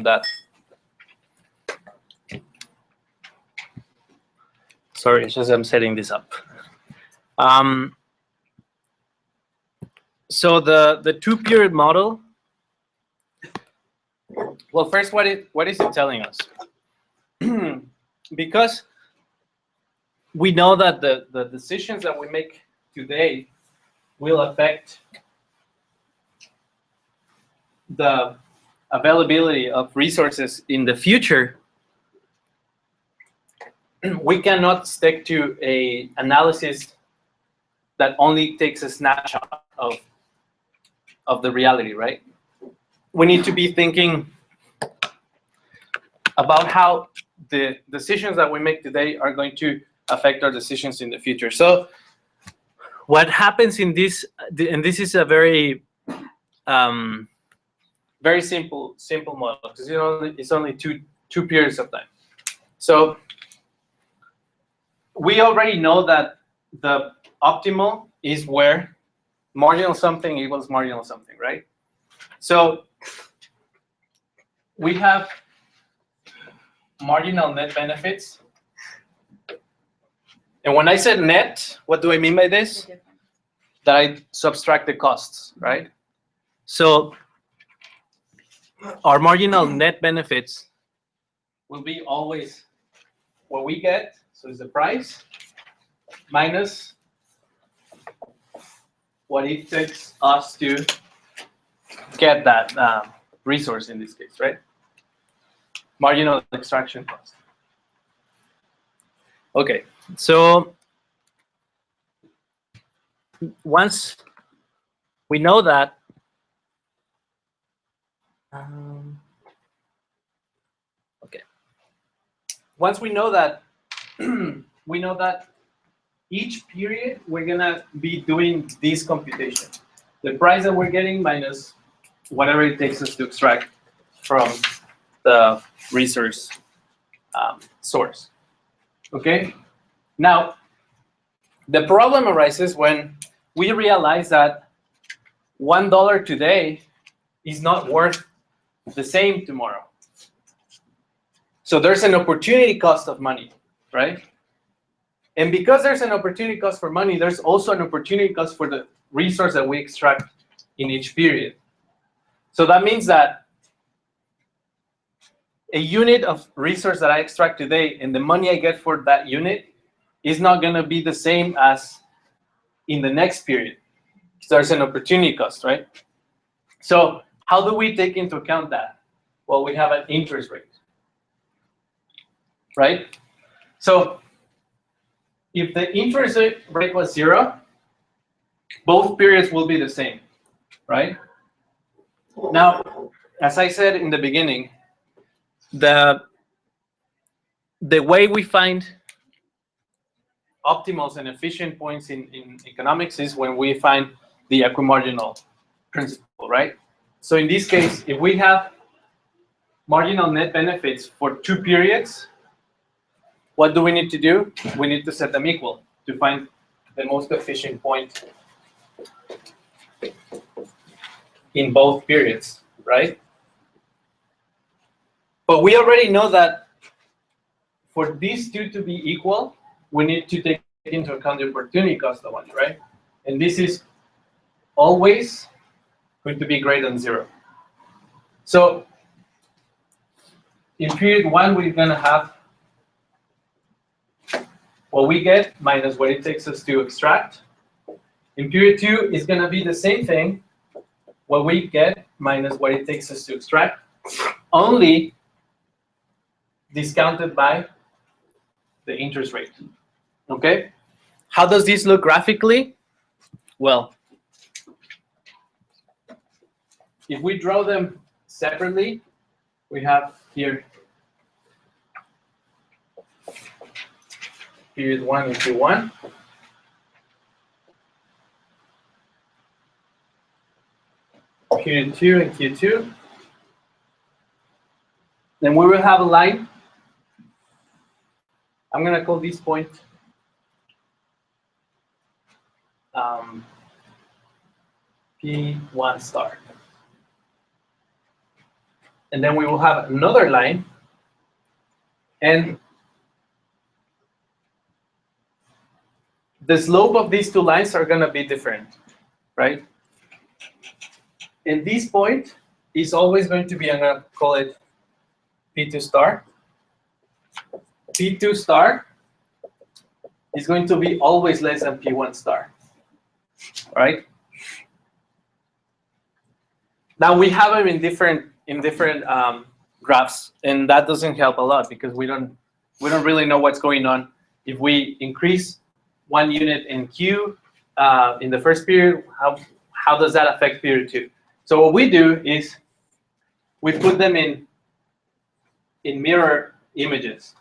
that. Sorry, it's just I'm setting this up. So the two-period model. Well, first, what is it telling us? Because we know that the decisions that we make today will affect the availability of resources in the future, we cannot stick to a analysis that only takes a snapshot of the reality, right? We need to be thinking about how the decisions that we make today are going to affect our decisions in the future. So what happens in this, and this is a very very simple model, because it's only two periods of time. So we already know that the optimal is where marginal something equals marginal something, right? So we have marginal net benefits. And when I said net, what do I mean by this? That I subtract the costs, right? So our marginal net benefits will be always what we get, so it's the price, minus what it takes us to get that resource in this case, right? Marginal extraction cost. Okay, so once we know that, okay, once we know that, we know that each period we're gonna be doing this computation, the price that we're getting minus whatever it takes us to extract from the resource source. Okay, now the problem arises when we realize that $1 today is not worth the same tomorrow. So there's an opportunity cost of money, right? And because there's an opportunity cost for money, there's also an opportunity cost for the resource that we extract in each period. So that means that a unit of resource that I extract today and the money I get for that unit is not going to be the same as in the next period. So there's an opportunity cost, right? So how do we take into account that? Well, we have an interest rate, right? So if the interest rate was 0, both periods will be the same, right? Now, as I said in the beginning, the way we find optimals and efficient points in economics is when we find the equimarginal principle, right? So in this case, if we have marginal net benefits for 2 periods, what do we need to do? We need to set them equal to find the most efficient point in both periods, right? But we already know that for these two to be equal, we need to take into account the opportunity cost of money, right? And this is always going to be greater than 0. So in period 1, we're going to have what we get minus what it takes us to extract. In period 2, it's going to be the same thing, what we get minus what it takes us to extract, only discounted by the interest rate. Okay? How does this look graphically? Well, if we draw them separately, we have here period 1 and Q1. Period 2 and Q2. Then we will have a line. I'm going to call this point P1 star. and then we will have another line, and the slope of these two lines are going to be different, right? And this point is always going to be, I'm going to call it P2 star. P2 star is going to be always less than P1 star, right? Now we have them in different graphs, and that doesn't help a lot because we don't really know what's going on. If we increase 1 unit in Q in the first period, how does that affect period 2? So what we do is we put them in mirror images.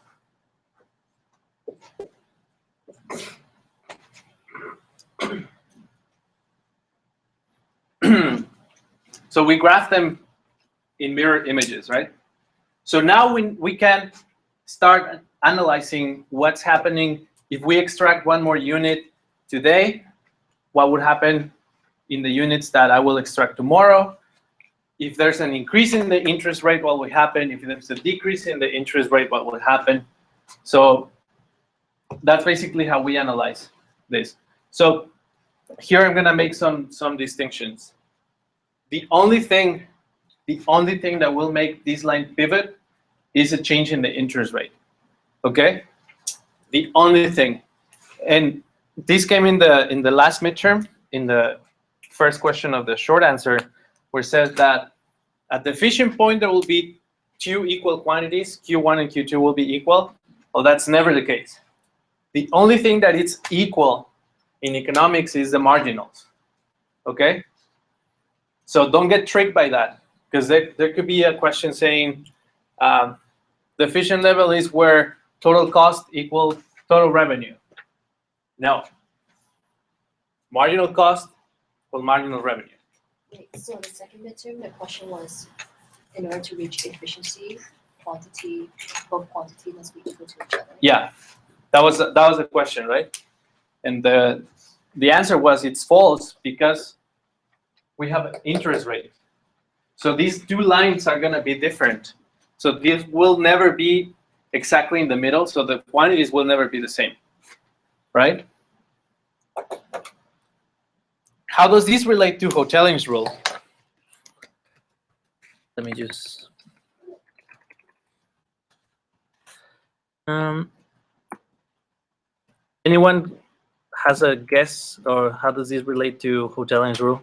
So we graph them in mirror images, right? So now we can start analyzing what's happening if we extract 1 more unit today. What would happen in the units that I will extract tomorrow? If there's an increase in the interest rate, what will happen? If there's a decrease in the interest rate, what will happen? So that's basically how we analyze this. So here I'm gonna make some distinctions. The only thing that will make this line pivot is a change in the interest rate. Okay? The only thing. And this came in the last midterm, in the first question of the short answer, where it says that at the efficient point there will be 2 equal quantities, Q1 and Q2 will be equal. Well, that's never the case. The only thing that is equal in economics is the marginals. Okay? So don't get tricked by that, because there could be a question saying the efficient level is where total cost equals total revenue. No. Marginal cost equals marginal revenue. Wait, so the second midterm, the question was, in order to reach efficiency, quantity, both quantity must be equal to each other. Yeah, that was the question, right? And the answer was it's false because we have an interest rate. So these 2 lines are going to be different. So this will never be exactly in the middle. So the quantities will never be the same, right? How does this relate to Hotelling's rule? Let me just. Anyone has a guess, or how does this relate to Hotelling's rule?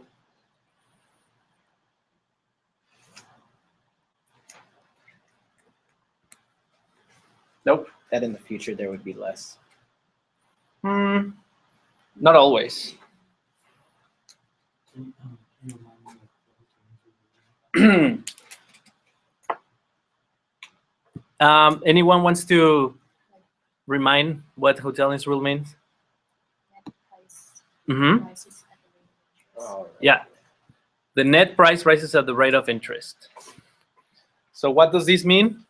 Nope. That in the future there would be less. Not always. Anyone wants to remind what Hotelling's rule means? Net price Mm-hmm. rises at the rate of interest. Oh, right. Yeah. The net price rises at the rate of interest. So what does this mean?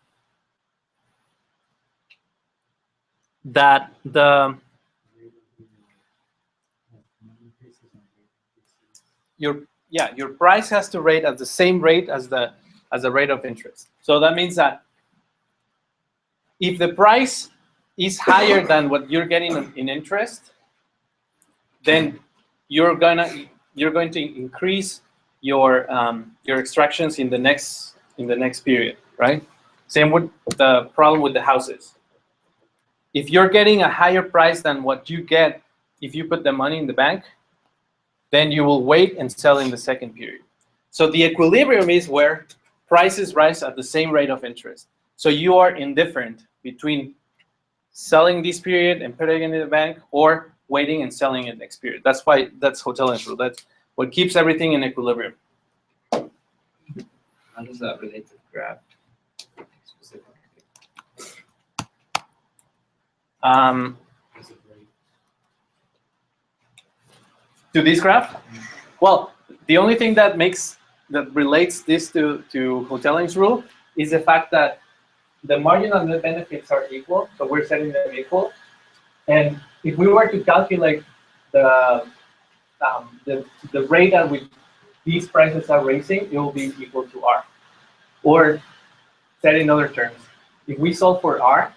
That your price has to rate at the same rate as the rate of interest. So that means that if the price is higher than what you're getting in interest, then you're going to increase your extractions in the next period, right? Same with the problem with the houses. If you're getting a higher price than what you get if you put the money in the bank, then you will wait and sell in the second period. So the equilibrium is where prices rise at the same rate of interest. So you are indifferent between selling this period and putting it in the bank, or waiting and selling it next period. That's why that's Hotelling's rule. That's what keeps everything in equilibrium. How does that relate to the graph specifically? To this graph? Well, the only thing that relates this to Hotelling's rule is the fact that the marginal net benefits are equal, so we're setting them equal. And if we were to calculate the rate at which these prices are raising, it will be equal to R. Or said in other terms, if we solve for R,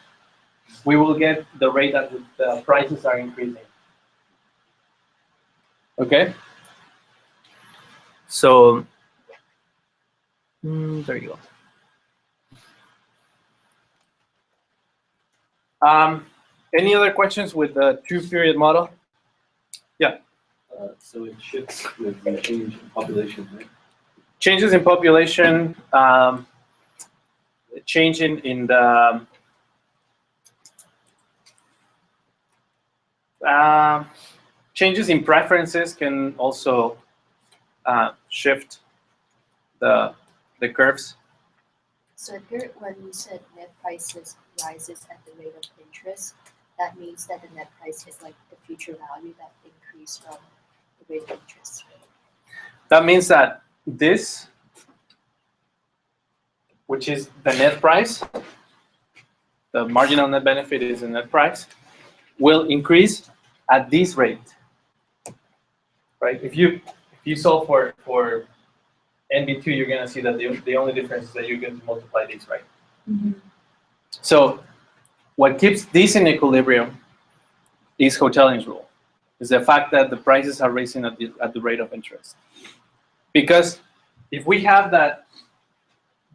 we will get the rate at which the prices are increasing. Okay? So, there you go. Any other questions with the two-period model? Yeah. So it shifts with the change in population, right? Changes in population, change in the changes in preferences can also shift the curves. So here, when you said net prices rises at the rate of interest, that means that the net price is like the future value that increased from the rate of interest. That means that this, which is the net price, the marginal net benefit is the net price, will increase at this rate, right? If you solve for NB2, you're going to see that the only difference is that you're going to multiply these, right? Mm-hmm. So what keeps this in equilibrium is Hoteling's rule. Is the fact that the prices are raising at the rate of interest. Because if we have that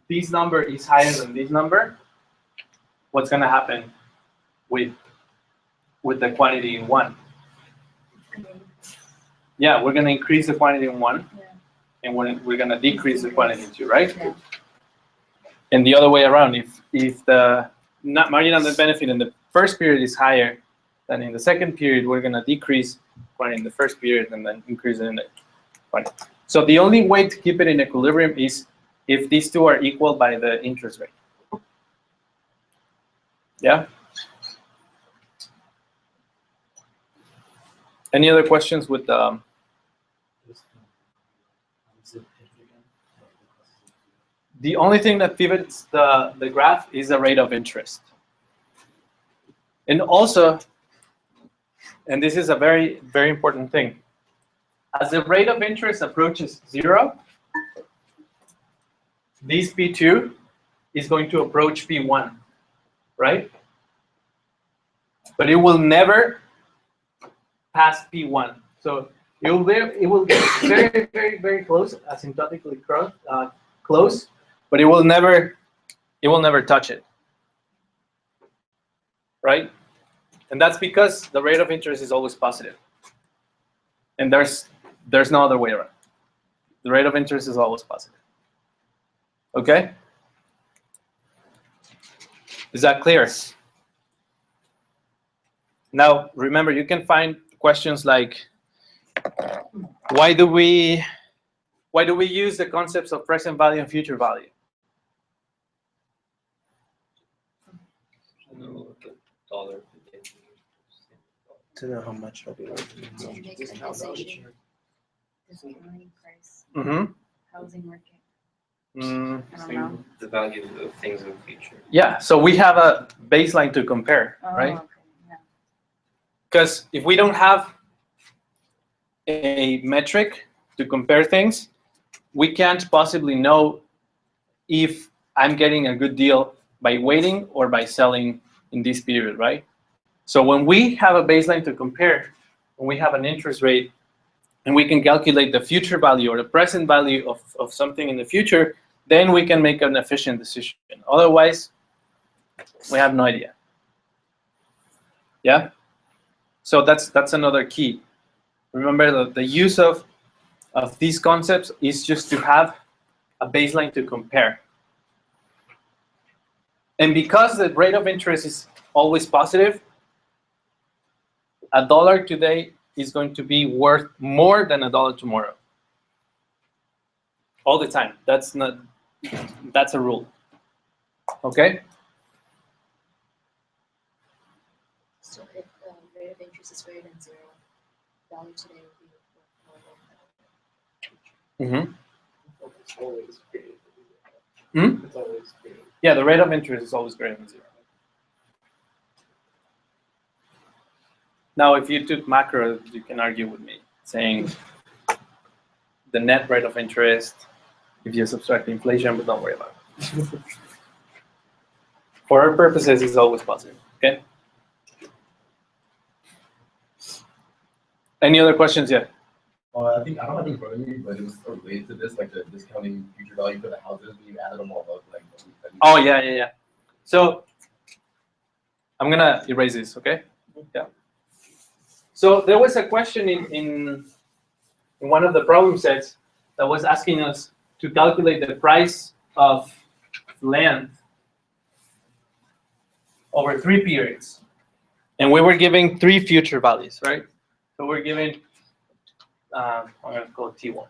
this number is higher than this number, what's going to happen with the quantity in 1? Yeah, we're going to increase the quantity in 1. Yeah. And we're going to decrease the quantity in 2, right? Yeah. And the other way around, if the marginal net benefit in the first period is higher than in the second period, we're going to decrease quantity in the first period and then increase it in the quantity. So the only way to keep it in equilibrium is if these two are equal by the interest rate. Yeah? Any other questions with the only thing that pivots the graph is the rate of interest. And also, and this is a very, very important thing, as the rate of interest approaches 0, this P2 is going to approach P1, right? But it will never pass P1. So it will get very, very, very close, asymptotically close, but it will never touch it, right? And that's because the rate of interest is always positive, and there's no other way around. The rate of interest is always positive. Okay? Is that clear? Now, remember, you can find questions like, why do we use the concepts of present value and future value? To know how much it'll be worth. To make a decision. Discounting price. Mm-hmm. Housing market. Mm. I don't know. The value of things in the future. Yeah, so we have a baseline to compare, right? Okay. Yeah. Because if we don't have a metric to compare things, we can't possibly know if I'm getting a good deal by waiting or by selling in this period, right? So when we have a baseline to compare, when we have an interest rate, and we can calculate the future value or the present value of something in the future, then we can make an efficient decision. Otherwise, we have no idea. Yeah? So that's another key. Remember that the use of these concepts is just to have a baseline to compare. And because the rate of interest is always positive, $1 today is going to be worth more than $1 tomorrow. All the time. That's a rule. Okay? So if the rate of interest is greater than 0, value today would be worth more than It's always greater. Hmm? It's always greater. Yeah, the rate of interest is always greater than 0. Now, if you took macro, you can argue with me, saying the net rate of interest, if you subtract the inflation, but don't worry about it. For our purposes, it's always positive. Okay. Any other questions yet? I think I don't have it in front of me, but it was sort of related to this, like the discounting future value for the houses when you added them all up, like. Oh yeah. So I'm gonna erase this. Okay. Yeah. So there was a question in one of the problem sets that was asking us to calculate the price of land over 3 periods, and we were giving 3 future values, right? So we're giving, I'm going to call it T1.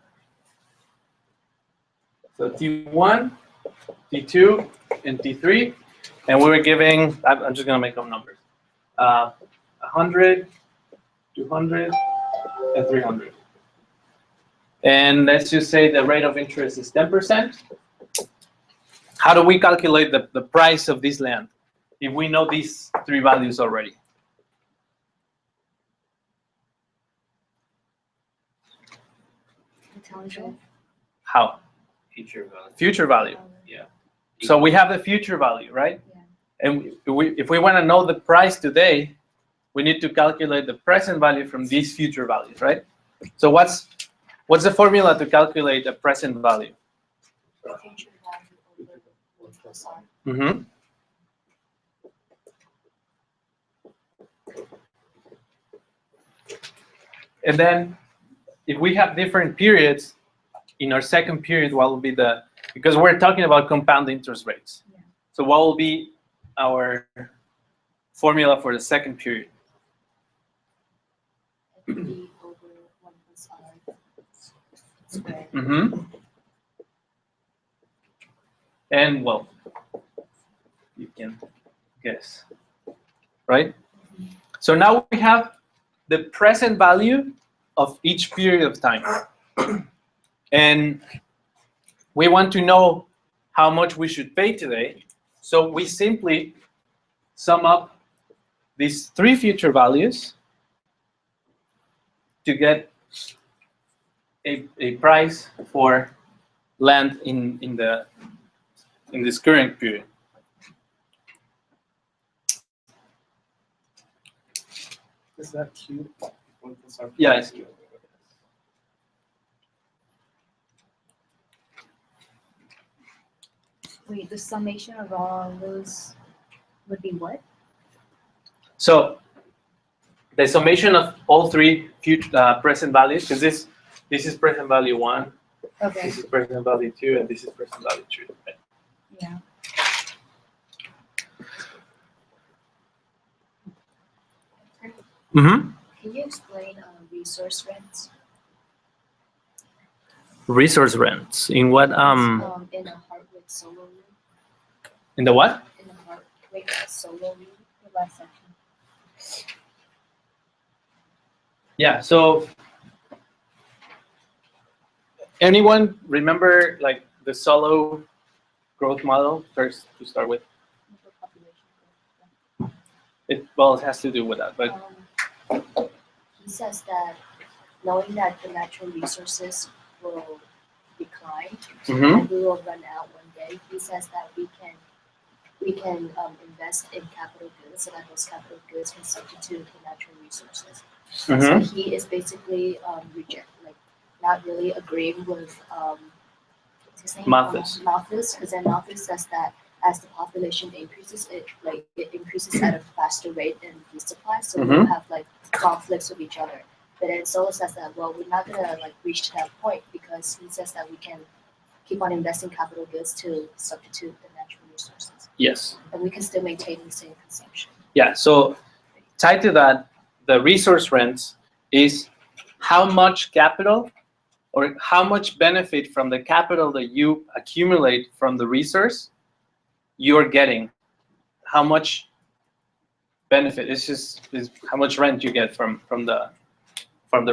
So T1, T2, and T3, and we were giving, I'm just going to make up numbers, 100, 200, and 300. And let's just say the rate of interest is 10%. How do we calculate the price of this land if we know these 3 values already? How? Future value. Future value. Yeah. So we have the future value, right? Yeah. And if we want to know the price today, we need to calculate the present value from these future values, right? So what's the formula to calculate the present value? Future value over 1 plus R. Mm-hmm. And then if we have different periods, in our second period, what will be because we're talking about compound interest rates. Yeah. So what will be our formula for the second period? B over 1 plus R squared. Mm-hmm. And well, you can guess, right? So now we have the present value of each period of time. And we want to know how much we should pay today. So we simply sum up these 3 future values to get a price for land in this current period. Is that Q? Yeah, it's Q. Wait, the summation of all those would be what? So the summation of all 3 future present values, because this is present value 1, Okay. this is present value 2, and this is present value 3. Right? Yeah. Mm-hmm. Can you explain resource rents? Resource rents in what In a Hardwick solo room? in the what? In a Hardwick solo room? The last section. Yeah. So anyone remember like the solo growth model first to start with? It has to do with that, but He says that knowing that the natural resources will decline Mhm. and we will run out one day, he says that we can invest in capital goods so that those capital goods can substitute the natural resources. Mhm. So he is basically not really agreeing with what's his name? Malthus. Malthus, because then Malthus says that as the population increases, it increases at a faster rate than the supply, so we'll Mhm. have conflicts with each other. But then Solo says that we're not gonna reach to that point because he says that we can keep on investing capital goods to substitute the natural resources, yes. and we can still maintain the same consumption. Yeah. So tied to that, the resource rents is how much capital or how much benefit from the capital that you accumulate from the resource you're getting. How much benefit is how much rent you get from the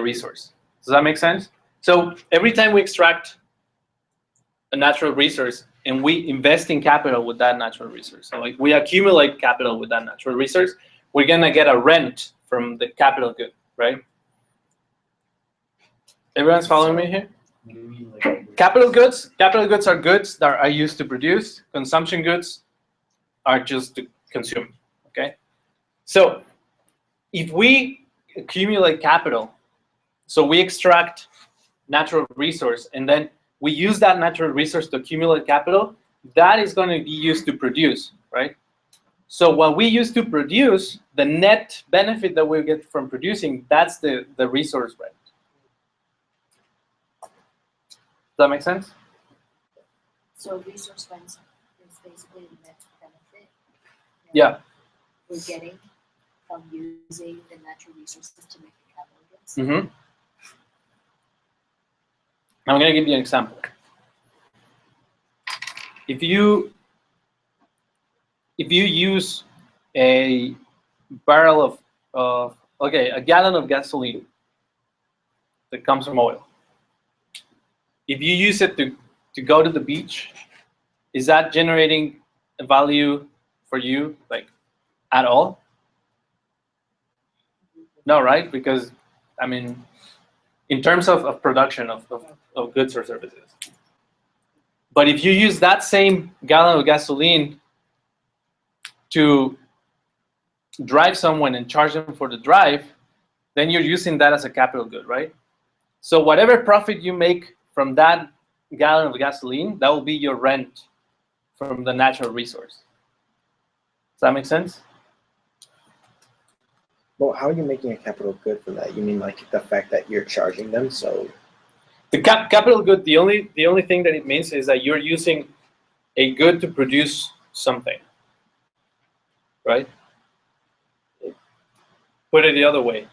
resource. Does that make sense? So every time we extract a natural resource and we invest in capital with that natural resource, so we accumulate capital with that natural resource, we're gonna get a rent from the capital good, right? Everyone's following me here? What do you mean, like Capital goods are goods that are used to produce. Consumption goods are just to consume, okay? So if we accumulate capital, so we extract natural resource and then we use that natural resource to accumulate capital, that is going to be used to produce, right? So what we use to produce, the net benefit that we get from producing, that's the resource rent. Does that make sense? So resource rents is basically the net benefit that Yeah. we're getting from using the natural resources to make the capital goods. Mm-hmm. I'm going to give you an example. If you use a barrel of a gallon of gasoline that comes from oil, if you use it to go to the beach, is that generating a value for you, like, at all? No, right? Because, I mean, in terms of production of goods or services. But if you use that same gallon of gasoline to drive someone and charge them for the drive, then you're using that as a capital good, right? So whatever profit you make from that gallon of gasoline, that will be your rent from the natural resource. Does that make sense? Well, how are you making a capital good from that? You mean like the fact that you're charging them? So The capital good, the only thing that it means is that you're using a good to produce something, right? Put it the other way.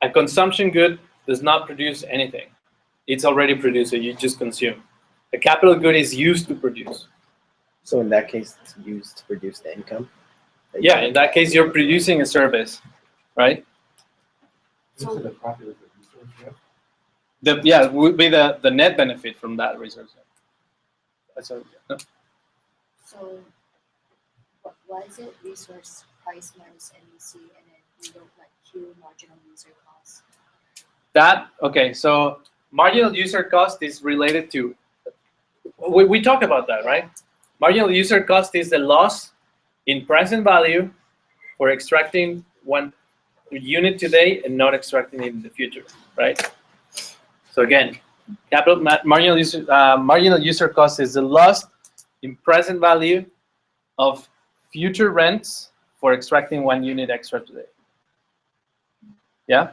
A consumption good does not produce anything. It's already produced, so you just consume. A capital good is used to produce. so in that case, it's used to produce the income. Yeah, in that case, you're producing a service, right? So the profit of the resource, Would be the net benefit from that resource. So why is it resource price minus NEC and then we don't like Q marginal user cost? so marginal user cost is related to, we talked about that, right? Marginal user cost is the loss in present value for extracting one unit today and not extracting it in the future, right? So again, marginal user cost is the loss in present value of future rents for extracting 1 unit extra today. Yeah?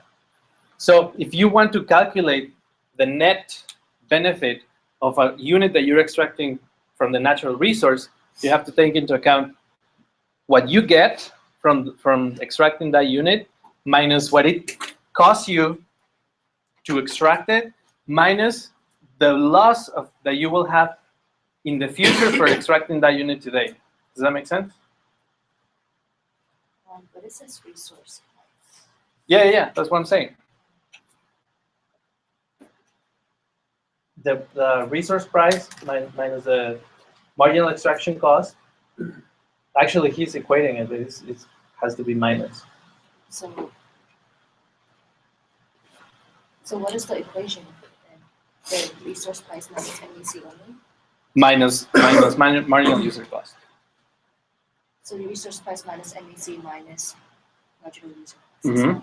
So if you want to calculate the net benefit of a unit that you're extracting from the natural resource, you have to take into account what you get from extracting that unit minus what it costs you to extract it minus the loss that you will have in the future for extracting that unit today. Does that make sense? But it says resource price. Yeah, that's what I'm saying. The resource price minus the marginal extraction cost. Actually, he's equating it. It has to be minus. So what is the equation then? The resource price minus NEC only? Minus marginal user cost. So the resource price minus NEC minus marginal user cost. Mm-hmm.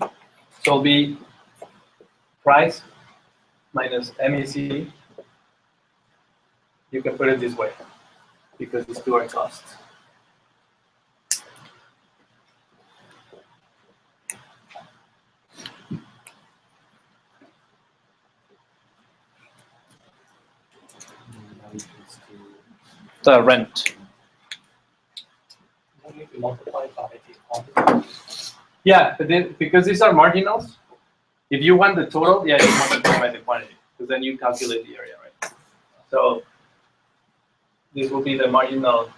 So it'll be price minus MEC. You can put it this way because these two are costs. The rent. Yeah, but then, because these are marginals, if you want the total, yeah, you multiply by the quantity, because then you calculate the area, right? So this will be the marginal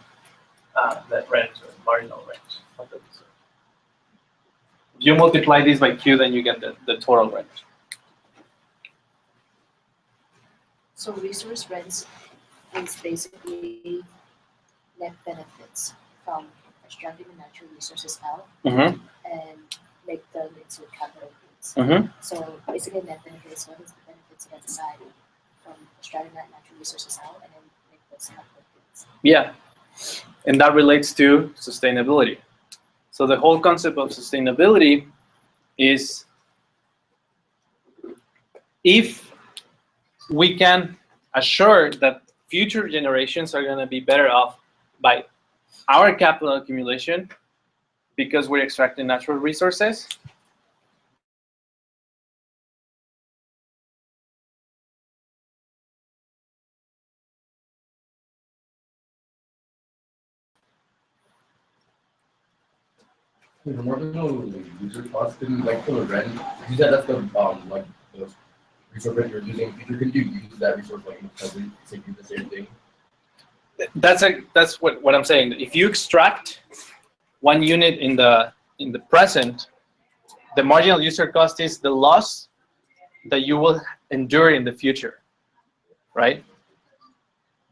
that rent, or marginal rent. If you multiply this by Q, then you get the total rent. So resource rents is basically net benefits from extracting the natural resources out, Mm-hmm. and make them into capital goods. Mm-hmm. So basically net benefits, what is the benefit to that society from extracting that natural resources out and then make those capital goods? Yeah, and that relates to sustainability. So the whole concept of sustainability is if we can assure that future generations are going to be better off by our capital accumulation because we're extracting natural resources, The marginal user cost didn't like for the rent. You said that's the like the resource that you're using. Future, can you use that resource like in recovery to do the same thing? that's what I'm saying. If you extract one unit in the present, the marginal user cost is the loss that you will endure in the future, right?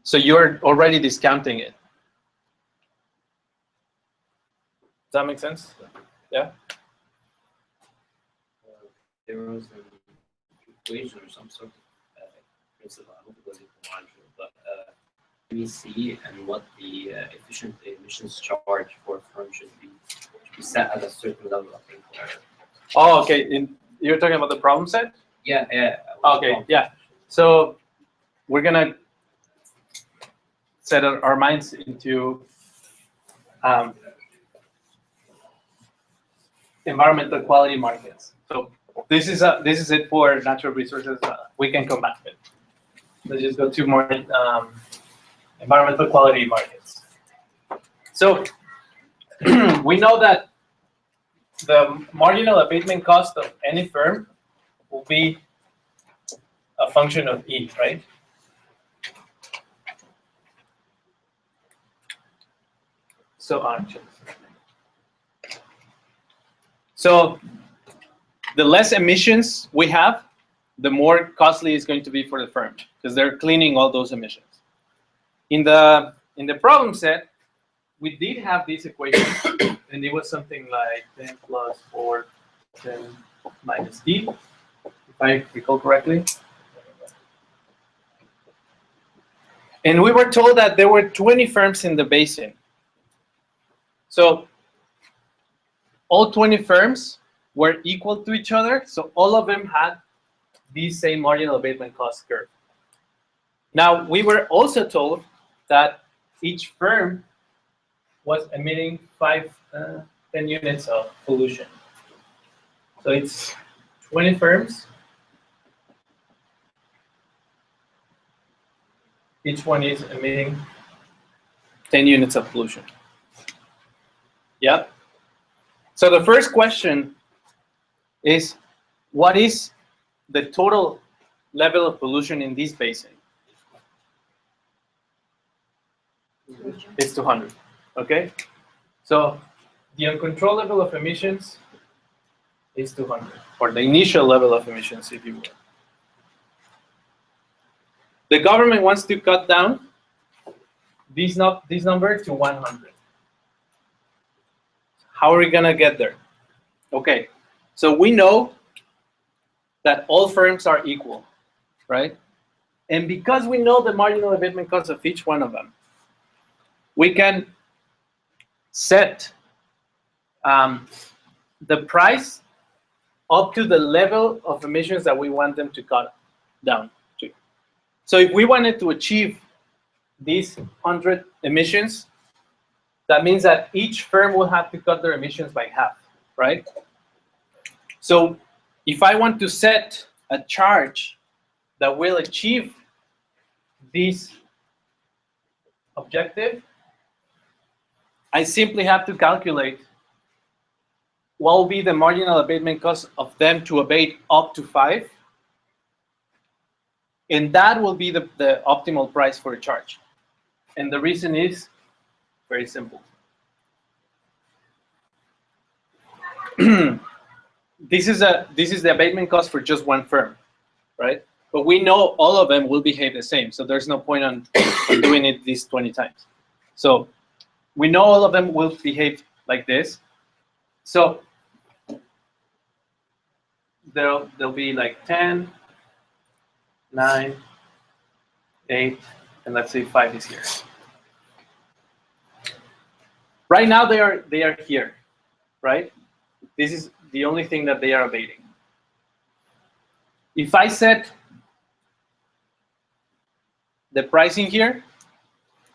So you're already discounting it. Does that make sense? Yeah. There was an equation or some sort of principle. I hope it wasn't marginal, but MEC and what the efficient emissions charge for a firm should be set at a certain level, I think. Oh, okay. You're talking about the problem set? Yeah, yeah. Okay, yeah. So we're gonna set our minds into environmental quality markets. So this is it for natural resources. We can come back to it. Let's just go to more environmental quality markets. So we know that the marginal abatement cost of any firm will be a function of E, right? So the less emissions we have, the more costly it's going to be for the firm because they're cleaning all those emissions. In the problem set, we did have this equation, and it was something like 10 plus 4, 10 minus D, if I recall correctly. And we were told that there were 20 firms in the basin. So all 20 firms were equal to each other, so all of them had the same marginal abatement cost curve. Now, we were also told that each firm was emitting 10 units of pollution. So it's 20 firms. Each one is emitting 10 units of pollution. Yep. So the first question is, what is the total level of pollution in this basin? It's 200. Okay? So the uncontrolled level of emissions is 200, or the initial level of emissions, if you will. The government wants to cut down this number to 100. How are we going to get there? Okay, so we know that all firms are equal, right? And because we know the marginal abatement cost of each one of them, we can set the price up to the level of emissions that we want them to cut down to. So if we wanted to achieve these 100 emissions, that means that each firm will have to cut their emissions by half, right? So if I want to set a charge that will achieve this objective, I simply have to calculate what will be the marginal abatement cost of them to abate up to 5. And that will be the optimal price for a charge. And the reason is very simple. This is the abatement cost for just one firm, right? But we know all of them will behave the same, so there's no point on doing it these 20 times. So we know all of them will behave like this. So there'll be like 10, 9, 8, and let's say 5 is here. Right now they are here, right? This is the only thing that they are abating. If I set the pricing here,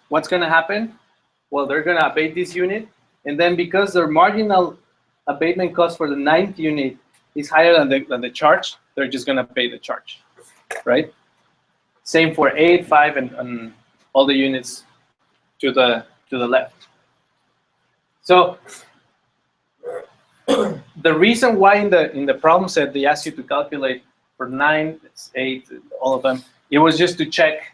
what's going to happen? Well, they're going to abate this unit, and then because their marginal abatement cost for the 9th unit is higher than the charge, they're just going to pay the charge, right? Same for 8, 5, and all the units to the left. So the reason why in the problem set they ask you to calculate for 9, 8, all of them, it was just to check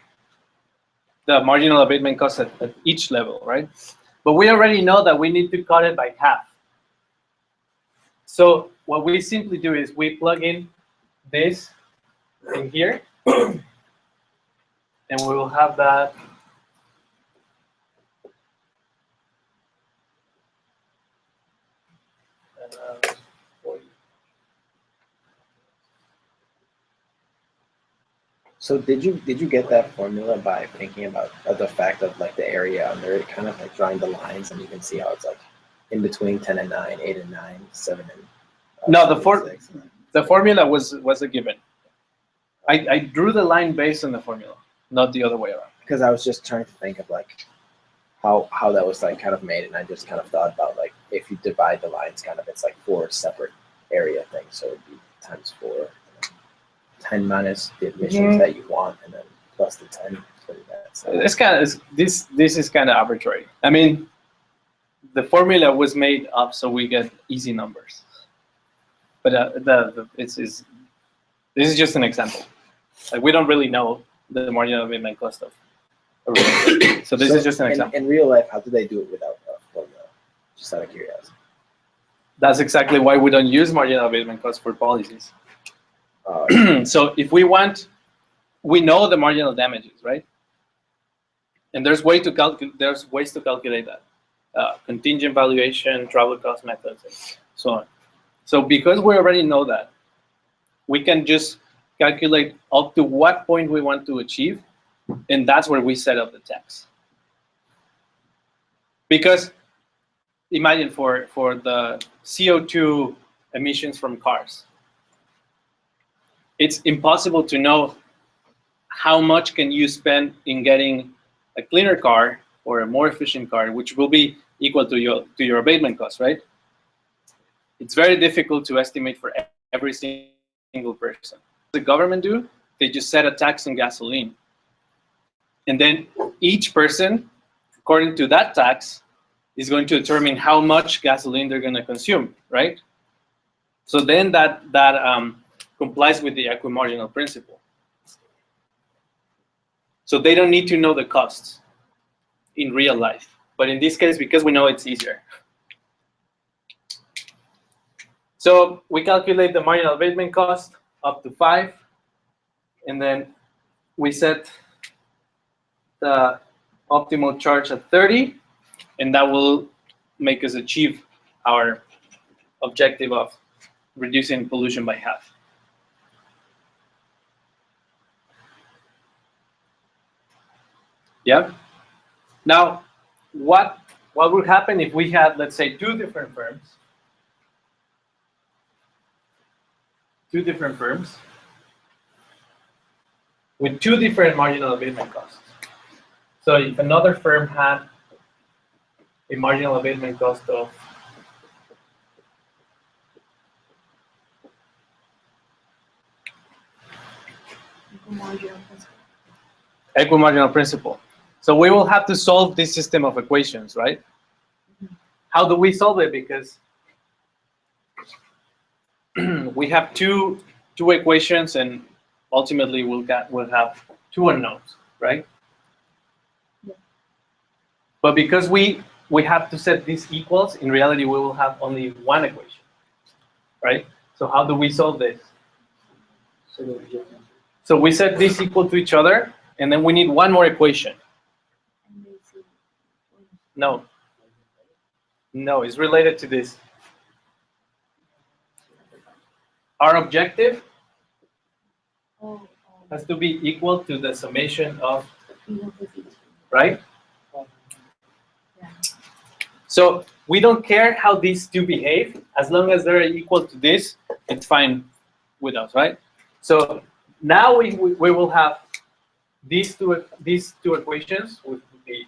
the marginal abatement cost at each level, right? But we already know that we need to cut it by half. So what we simply do is we plug in this in here, and we will have that. So did you get that formula by thinking about the fact of like the area under it, kind of like drawing the lines, and you can see how it's like in between 10 and 9, 8 and 9, 7 and No, 6. the formula was a given. I drew the line based on the formula, not the other way around. Because I was just trying to think of like how that was like kind of made, and I just kind of thought about like if you divide the lines, kind of it's like 4 separate area things, so it'd be times 4, and then 10 minus the emissions that you want, and then plus the 10 for that. So It's kind of this is kind of arbitrary. I mean, the formula was made up so we get easy numbers, but this is just an example. Like we don't really know the marginal abatement cost of a real. So this is just an example. In real life, how do they do it without a formula? Just out of curiosity. That's exactly why we don't use marginal abatement cost for policies. Uh, So if we want, we know the marginal damages, right? And there's ways to calculate that. Contingent valuation, travel cost methods, and so on. So because we already know that, we can just calculate up to what point we want to achieve, and that's where we set up the tax. Because imagine for the CO2 emissions from cars, it's impossible to know how much can you spend in getting a cleaner car or a more efficient car, which will be equal to your abatement cost, right? It's very difficult to estimate for every single person. The government do, they just set a tax on gasoline. And then each person, according to that tax, is going to determine how much gasoline they're going to consume, right? So then that complies with the equimarginal principle. So they don't need to know the costs in real life. But in this case, because we know it's easier. So we calculate the marginal abatement cost up to 5, and then we set the optimal charge at 30, and that will make us achieve our objective of reducing pollution by half. Yeah. Now, what would happen if we had, let's say, two different firms with two different marginal abatement costs? So if another firm had a marginal abatement cost of equimarginal principle. So we will have to solve this system of equations, right? How do we solve it? Because we have two equations, and ultimately we'll have two unknowns, right? Yeah. But because we have to set these equals, in reality we will have only one equation, right? So how do we solve this? So we set this equal to each other, and then we need one more equation. No, it's related to this. our objective Oh, has to be equal to the summation of, even with each. right? Yeah. So we don't care how these two behave, as long as they're equal to this, it's fine with us, right? So now we will have these two equations, which will be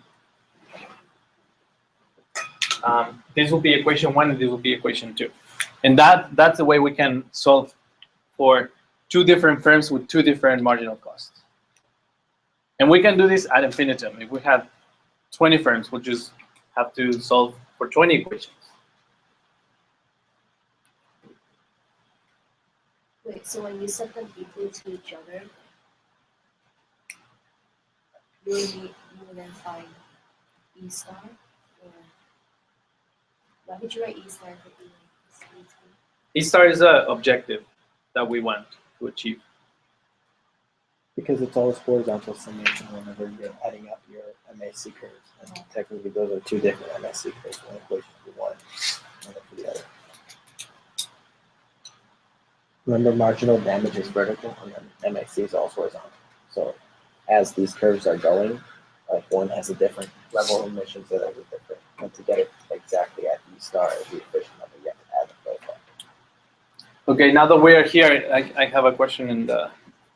this will be equation 1 and this will be equation 2, and that's the way we can solve for two different firms with two different marginal costs. And we can do this ad infinitum. If we have 20 firms, we'll just have to solve for 20 equations. Wait, so when you set them equal to each other, you will then find E star? Or why would you write E star for E? E star is an objective that we want to achieve. Because it's always horizontal summation whenever you're adding up your MAC curves. And technically those are two different MAC curves, one equation for one, and for the other. Remember, marginal damage is vertical and then MAC is also horizontal. So as these curves are going, like one has a different level of emissions, the other is different. And to get it exactly at E star is the efficient number, you have to add the both up. Okay, now that we are here, I have a question in the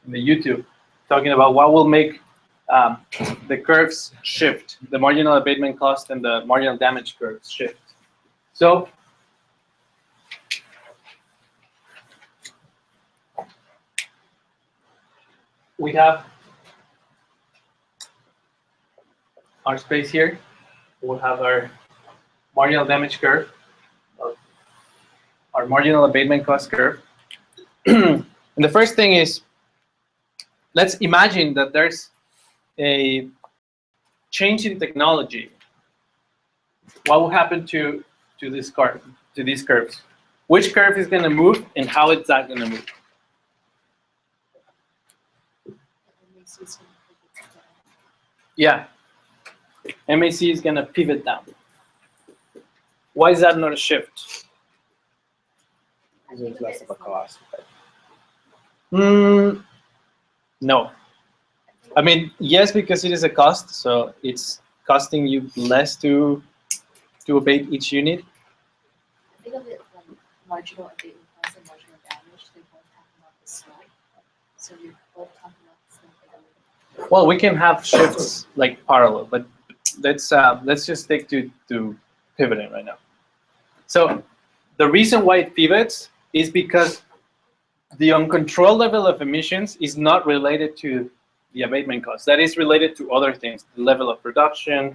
YouTube talking about what will make the curves shift, the marginal abatement cost and the marginal damage curves shift. So we have our space here. We'll have our marginal damage curve, our marginal abatement cost curve. And the first thing is, let's imagine that there's a change in technology. What will happen to this curve, to these curves? Which curve is going to move, and how is that going to move? Yeah, MAC is going to pivot down. Why is that not a shift? Because there's less of a cost. No. I mean, yes, because it is a cost, so it's costing you less to abate each unit. I think of it like marginal abatement cost and marginal damage. They're both talking about the slope. So you're both talking about the slope. Well, we can have shifts like parallel, but let's just stick to pivoting right now. So the reason why it pivots is because the uncontrolled level of emissions is not related to the abatement cost. That is related to other things, the level of production,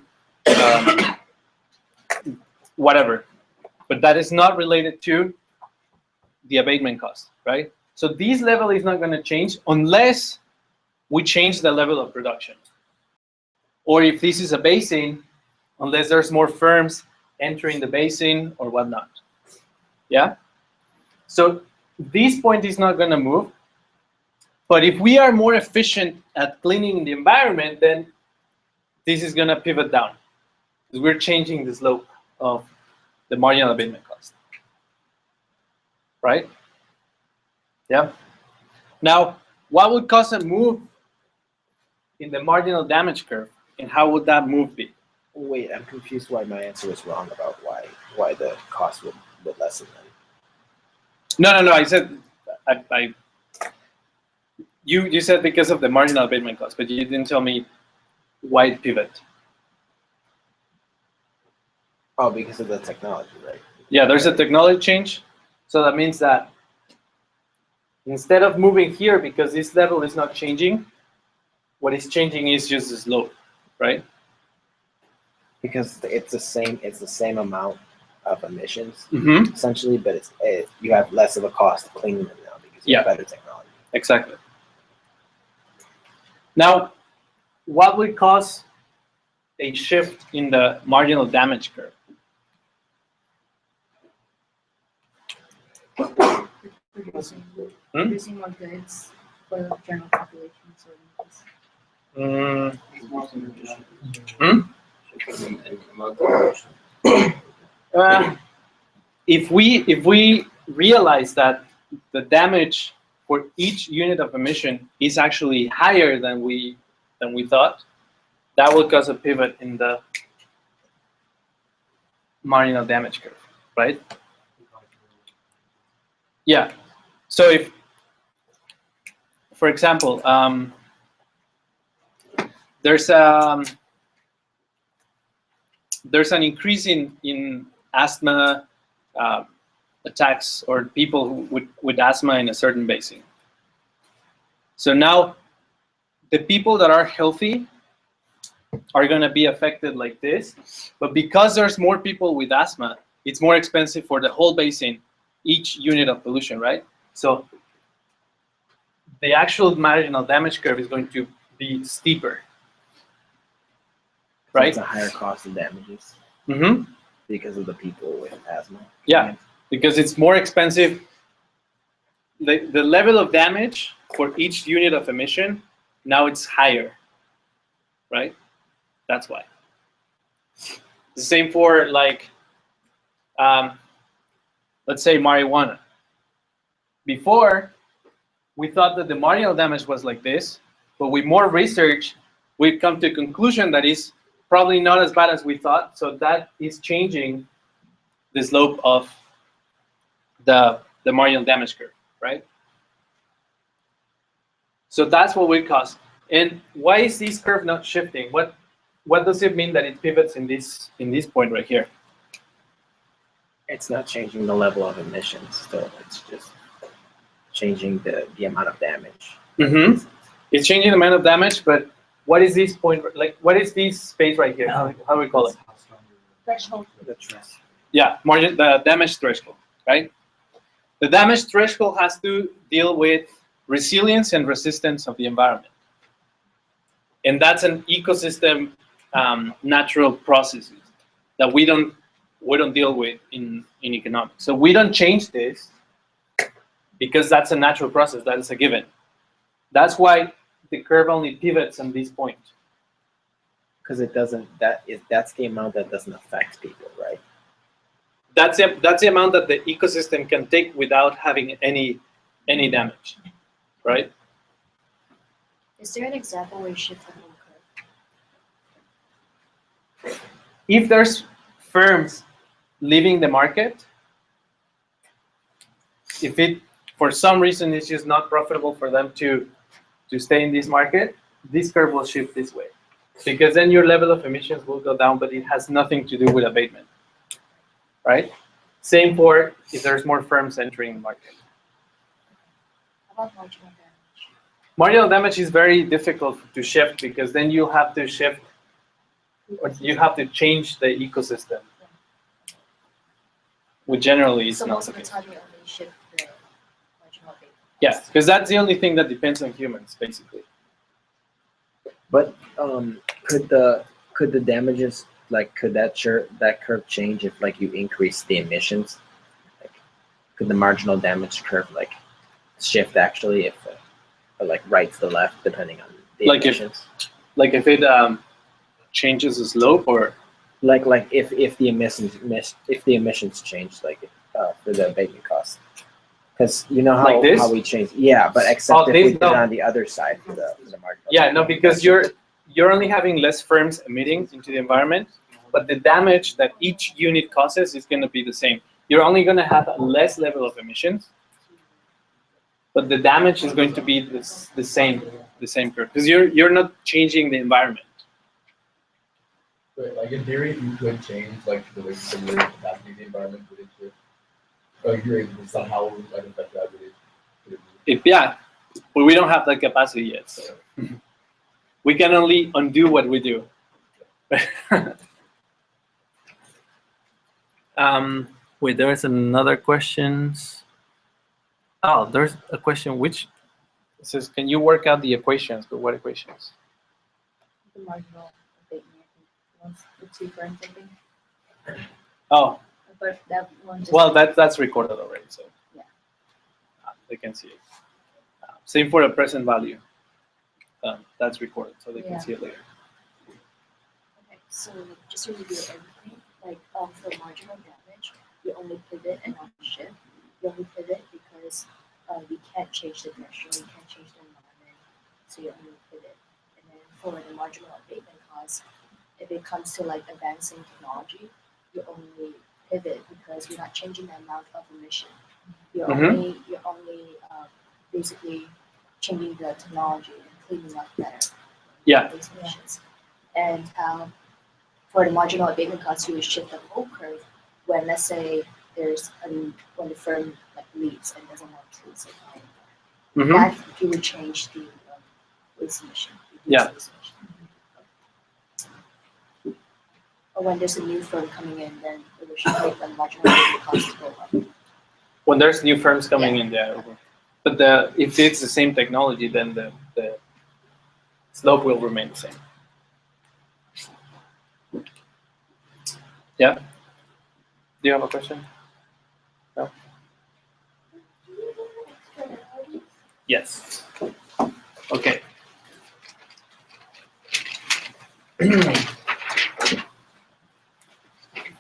whatever. But that is not related to the abatement cost, right? So this level is not going to change unless we change the level of production. Or if this is a basin, unless there's more firms entering the basin or whatnot. Yeah? So this point is not going to move. But if we are more efficient at cleaning the environment, then this is going to pivot down. Because we're changing the slope of the marginal abatement cost. Right? Yeah? Now, what would cause a move in the marginal damage curve? And how would that move be? Wait, I'm confused why my answer was wrong about why the cost would lessen then. No. I said you said because of the marginal abatement cost, but you didn't tell me why it pivot. Oh, because of the technology, right? Yeah, there's a technology change, so that means that instead of moving here because this level is not changing, what is changing is just the slope, right? Because it's the same amount of emissions Mm-hmm. essentially, but you have less of a cost cleaning them now because you have better technology. Exactly. Now, what would cause a shift in the marginal damage curve? Producing Hmm? producing more goods for the general population. So If we realize that the damage for each unit of emission is actually higher than we thought, that will cause a pivot in the marginal damage curve, right? Yeah. So if, for example, there's an increase in asthma attacks or people with asthma in a certain basin. So now the people that are healthy are going to be affected like this, but because there's more people with asthma, it's more expensive for the whole basin, each unit of pollution, right? So the actual marginal damage curve is going to be steeper, right? It's a higher cost of damages Mm-hmm. because of the people with asthma. Yeah, because it's more expensive. The level of damage for each unit of emission, now it's higher, right? That's why. The same for like, let's say marijuana. Before, we thought that the marginal damage was like this, but with more research, we've come to a conclusion that is probably not as bad as we thought. So that is changing the slope of the marginal damage curve, right? So that's what we cause. And why is this curve not shifting? What does it mean that it pivots in this point right here? It's not changing the level of emissions, so it's just changing the amount of damage. Mm-hmm. It's changing the amount of damage, but what is this point? Like, what is this space right here? How do we call it? Threshold. The trust. Yeah, margin, the damage threshold, right? The damage threshold has to deal with resilience and resistance of the environment, and that's an ecosystem natural processes that we don't deal with in economics. So we don't change this because that's a natural process. That is a given. That's why the curve only pivots on this point. Because it doesn't. That's the amount that doesn't affect people, right? That's the amount that the ecosystem can take without having any damage, right? Is there an example where you shift the whole curve? If there's firms leaving the market, if it for some reason it's just not profitable for them to stay in this market, this curve will shift this way, because then your level of emissions will go down, but it has nothing to do with abatement, right? Same for if there's more firms entering the market. How about marginal damage? Marginal damage is very difficult to shift because then you have to shift, or you have to change the ecosystem, which generally is So not most the of the case. time you only shift the marginal abatement. Yeah, because that's the only thing that depends on humans, basically. But could the damages, like, could that curve change if, like, you increase the emissions? Like, could the marginal damage curve, like, shift actually if like right to the left depending on the Like emissions? Like if it changes the slope, or Like if the emissions change, like for the abatement cost, because you know Like this? how we change, yeah, but except Oh, if this? we did it No. on the other side for the marginal. yeah, no, because you're only having less firms emitting into the environment, but the damage that each unit causes is going to be the same. You're only going to have a less level of emissions, but the damage is going to be the same curve, because you're not changing the environment. Right, like in theory, you could change like the way you simulate the capacity of the environment, would it shift? Or you're able to somehow like affect that, would it? Yeah, but we don't have that capacity yet, so we can only undo what we do. Wait, there's another question. Oh, there's a question which it says, can you work out the equations? But what equations? The marginal abatement, I think, once the two firms, I think. Oh, But that one just. well, that's recorded already, so Yeah. They can see it. Same for the present value. That's recorded, so they can Yeah. see it later. Okay, so just to review everything, like for marginal damage, you only pivot and not shift. You only pivot because you can't change the threshold, you can't change the environment, so you only pivot. And then for the marginal abatement cost, if it comes to like advancing technology, you only pivot because you're not changing the amount of emission. You're only basically changing the technology and cleaning up better. Yeah. Those emissions. And for the marginal abatement cost, you would shift the whole curve when, let's say, when the firm like leaves and doesn't want to supply anymore. That you would change the waste emission. Yeah. Waste emission. Or when there's a new firm coming in, then it should make the marginal abatement cost go up. When there's new firms coming in there, but if it's the same technology, then the slope will remain the same. Yeah. Do you have a question? No. Yes. Okay.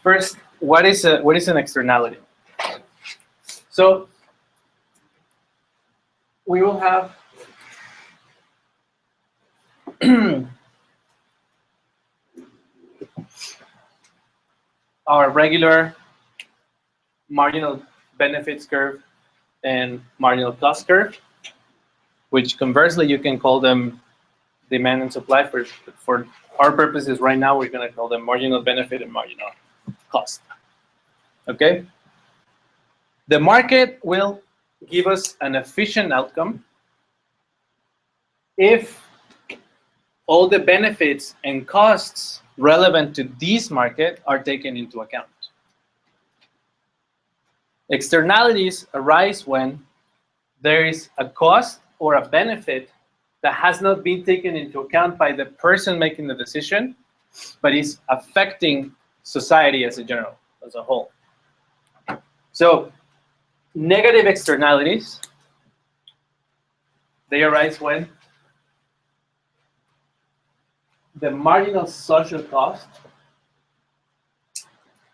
First, what is an externality? So we will have our regular marginal benefits curve and marginal cost curve, which conversely you can call them demand and supply. For our purposes right now, we're going to call them marginal benefit and marginal cost. Okay? The market will give us an efficient outcome if all the benefits and costs relevant to this market are taken into account. Externalities arise when there is a cost or a benefit that has not been taken into account by the person making the decision, but is affecting society as a whole. So negative externalities, they arise when the marginal social cost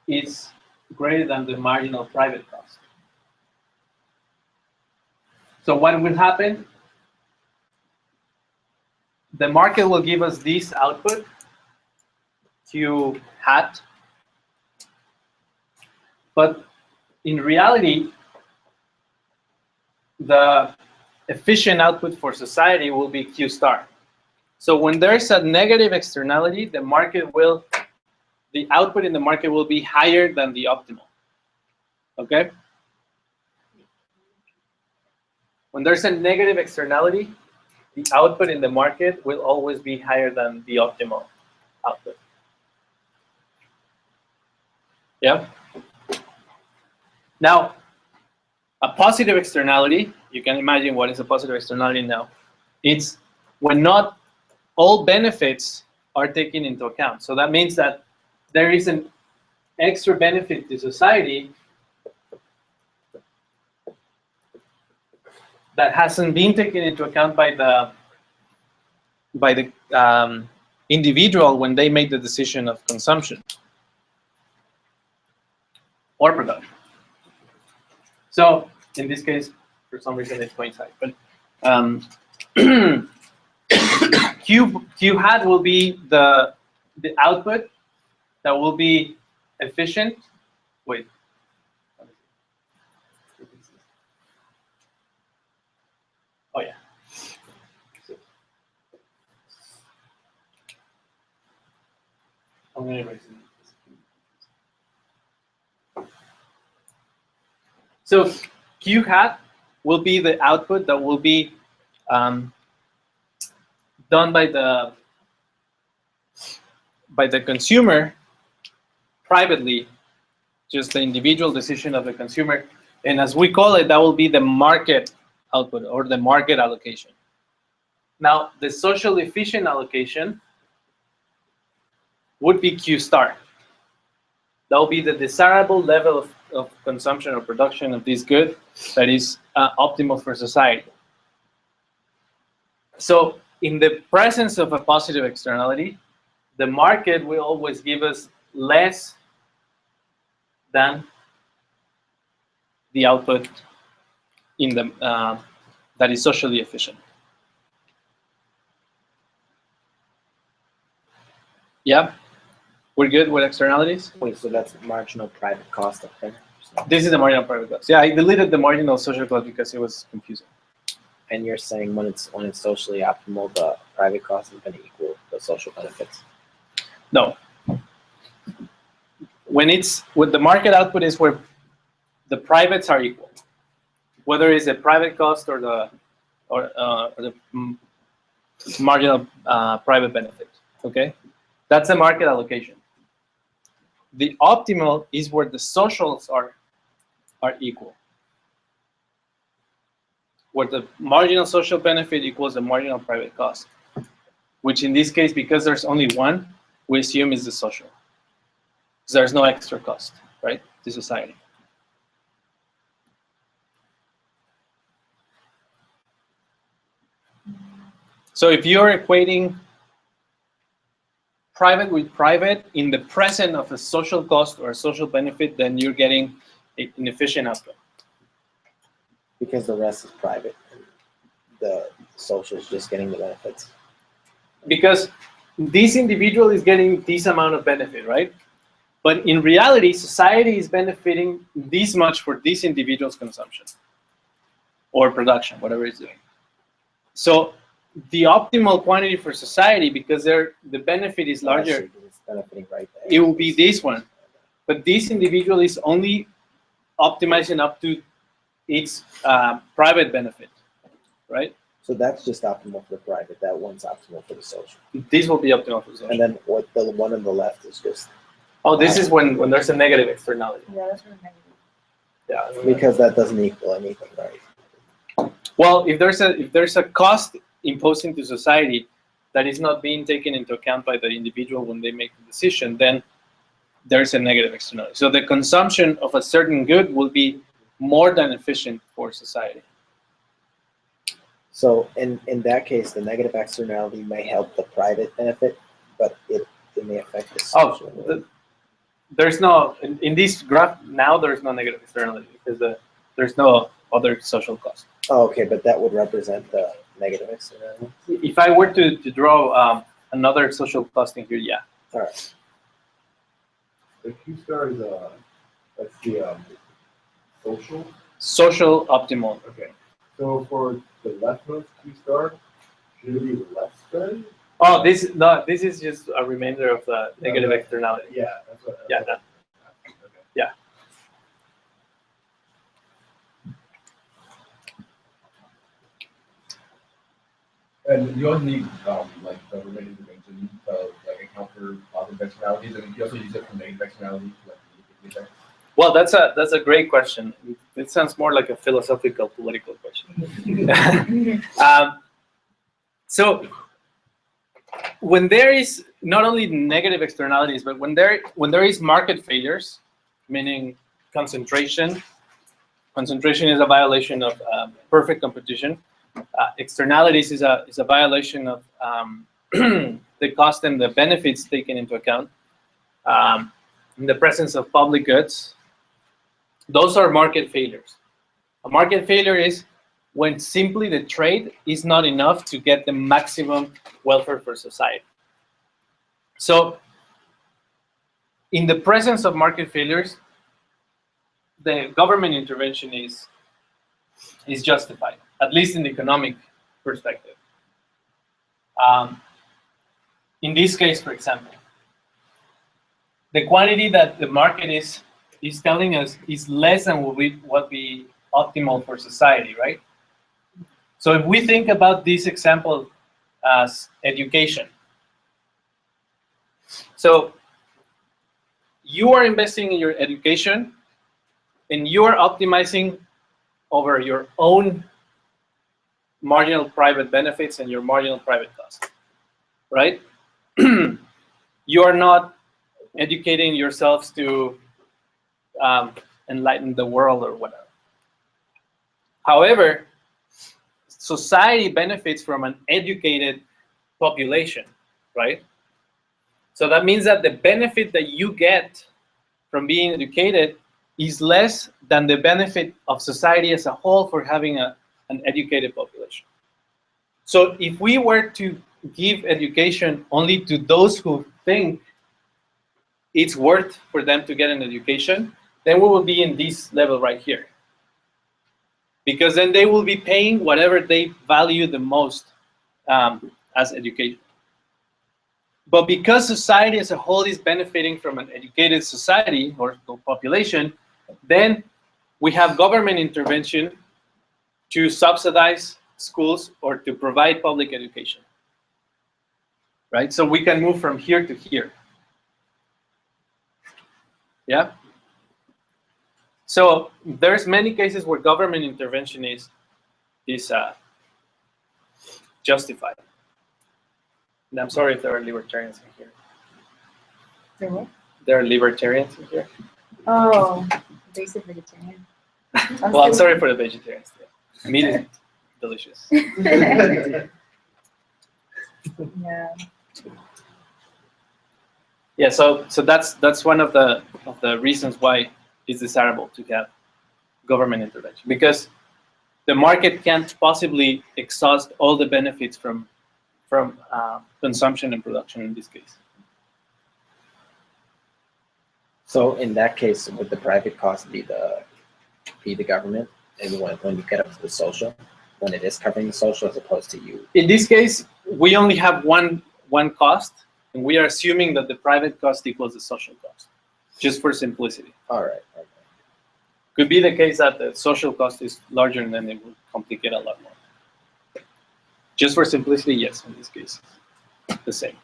is greater than the marginal private cost. So what will happen? The market will give us this output, Q hat, but in reality, the efficient output for society will be Q star. So when there's a negative externality, the output in the market will be higher than the optimal. Okay? When there's a negative externality, the output in the market will always be higher than the optimal output. Yeah? Now, a positive externality, you can imagine what is a positive externality now. It's when not all benefits are taken into account. So that means that there is an extra benefit to society that hasn't been taken into account by the individual when they made the decision of consumption or production. So in this case, for some reason it's coincide, but Q hat will be the output that will be efficient. Wait. Oh yeah. I'm gonna erase it. So Q hat will be the output that will be done by the consumer privately, just the individual decision of the consumer. And as we call it, that will be the market output or the market allocation. Now, the social efficient allocation would be Q star. That will be the desirable level of consumption or production of this good that is optimal for society. So in the presence of a positive externality, the market will always give us less than the output in the that is socially efficient. Yeah, we're good with externalities. Wait, so that's marginal private cost up there. This is the marginal private cost. Yeah, I deleted the marginal social cost because it was confusing. And you're saying when it's socially optimal, the private cost is going to equal the social benefits. No. When the market output is where the privates are equal, whether it's a private cost or the marginal private benefit. Okay, that's a market allocation. The optimal is where the socials are equal, where the marginal social benefit equals the marginal private cost, which in this case, because there's only one, we assume is the social. So there's no extra cost, right, to society. So if you're equating private with private in the present of a social cost or a social benefit, then you're getting an efficient outcome. Because the rest is private. The social is just getting the benefits. Because this individual is getting this amount of benefit, right? But in reality, society is benefiting this much for this individual's consumption or production, whatever it's doing. So the optimal quantity for society, because the benefit is larger, It's benefiting right there. it will be this one. But this individual is only optimizing up to its private benefit, right? So that's just optimal for the private. That one's optimal for the social. This will be optimal for social. And then what the one on the left is just Oh, this is when there's a negative externality. Yeah, that's what I'm Yeah. because that doesn't equal anything, right? Well, if there's a cost imposed into society that is not being taken into account by the individual when they make the decision, then there's a negative externality. So the consumption of a certain good will be more than efficient for society. So in that case, the negative externality may help the private benefit, but it may affect the social. There's no in this graph now. There's no negative externality because there's no other social cost. Oh, okay, but that would represent the negative externality. If I were to draw another social cost in here, yeah. All right. The Q star is that's the social. Social optimal. Okay. So for the leftmost Q star, should it be less than? Oh, this is just a remainder of the negative externality. Yeah, that's what. Yeah, that. Okay. Yeah. And you also need like the remaining dimension to like account for positive externalities, and you also use it for negative externalities. Like, Well, that's a great question. It sounds more like a philosophical, political question. So when there is not only negative externalities, but when there is market failures, meaning concentration is a violation of perfect competition. Externalities is a violation of the cost and the benefits taken into account. In the presence of public goods, those are market failures. A market failure is when simply the trade is not enough to get the maximum welfare for society. So in the presence of market failures, the government intervention is justified, at least in the economic perspective. In this case, for example, the quantity that the market is telling us is less than what be optimal for society, right? So if we think about this example as education, so you are investing in your education and you are optimizing over your own marginal private benefits and your marginal private cost, right? You are not educating yourselves to enlighten the world or whatever. However, society benefits from an educated population, right? So that means that the benefit that you get from being educated is less than the benefit of society as a whole for having an educated population. So if we were to give education only to those who think it's worth for them to get an education, then we will be in this level right here. Because then they will be paying whatever they value the most as education. But because society as a whole is benefiting from an educated society or population, then we have government intervention to subsidize schools or to provide public education. Right? So we can move from here to here. Yeah? So there's many cases where government intervention is justified. And I'm sorry if there are libertarians in here. There what? There are libertarians in here. Oh, they said vegetarian. Well, I'm sorry for the vegetarians. Yeah. Meat is delicious. Yeah. Yeah, so that's one of the reasons why it's desirable to have government intervention, because the market can't possibly exhaust all the benefits from consumption and production in this case. So in that case, would the private cost be the government, and when you get up to the social, when it is covering the social as opposed to you? In this case, we only have one cost, and we are assuming that the private cost equals the social cost, just for simplicity. All right. Okay. Could be the case that the social cost is larger, and then it would complicate a lot more. Just for simplicity, yes, in this case, the same.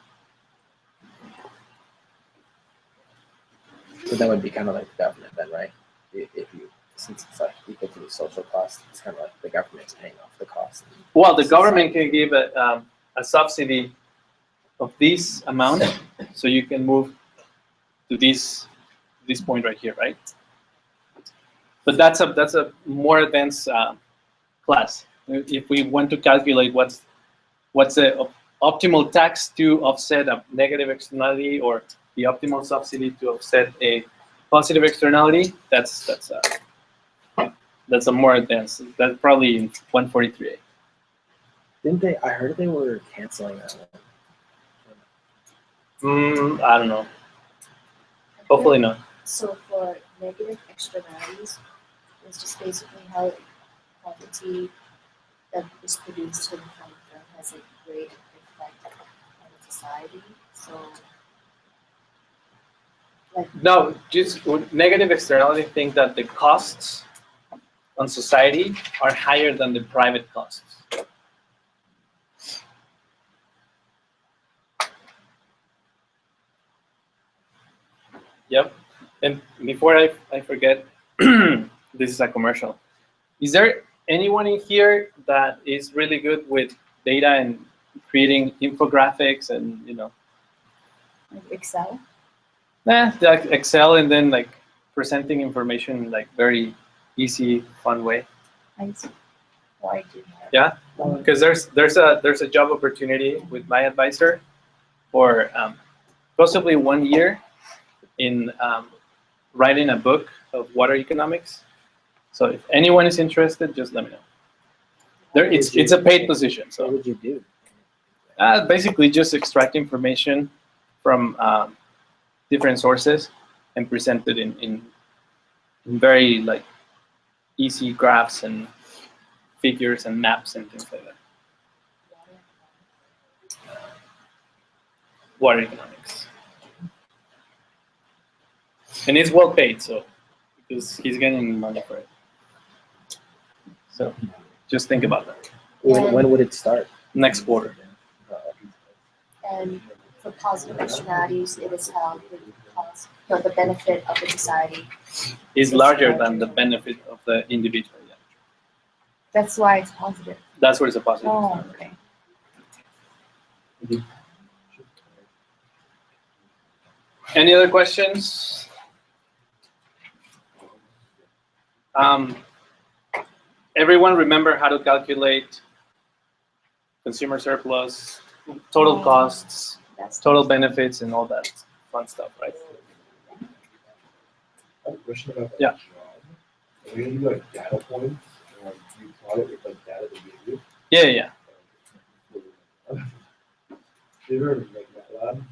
So that would be kind of like the government then, right? If you, since it's like equal to the social cost, it's kind of like the government's paying off the cost. Well, the government can give a subsidy of this amount, so you can move to this point right here, right? But that's a more advanced class. If we want to calculate what's the optimal tax to offset a negative externality, or the optimal subsidy to offset a positive externality, that's a more advanced. That's probably in 143A. Didn't they? I heard they were canceling that one. I don't know. Hopefully not. So for negative externalities, it's just basically how quantity that is produced in the firm has a great effect on society. So, like, No, just with negative externality, think that the costs on society are higher than the private costs. Yep. And before I forget, this is a commercial. Is there anyone in here that is really good with data and creating infographics and, Like Excel. like Excel, and then like presenting information in like very easy, fun way? I see. Why do that? Yeah, because there's a job opportunity with my advisor for possibly 1 year in writing a book of water economics. So if anyone is interested, just let me know. It's a paid position. What So would you do? basically just extract information from different sources and present it in very like easy graphs and figures and maps and things like that. Water economics. And it's well paid, so because he's getting money for it. So just think about that. When would it start? Next quarter. and for positive externalities, it is how the benefit of the society. Is larger than the benefit of the individual. Yeah. That's why it's positive. That's where it's a positive. Oh, okay. Any other questions? Everyone remember how to calculate consumer surplus, total costs, That's total benefits, and all that fun stuff, right? I have a question about that Yeah. job. Are we gonna do like data points, or do you plot it with like data to give you? Yeah. You ever like MATLAB?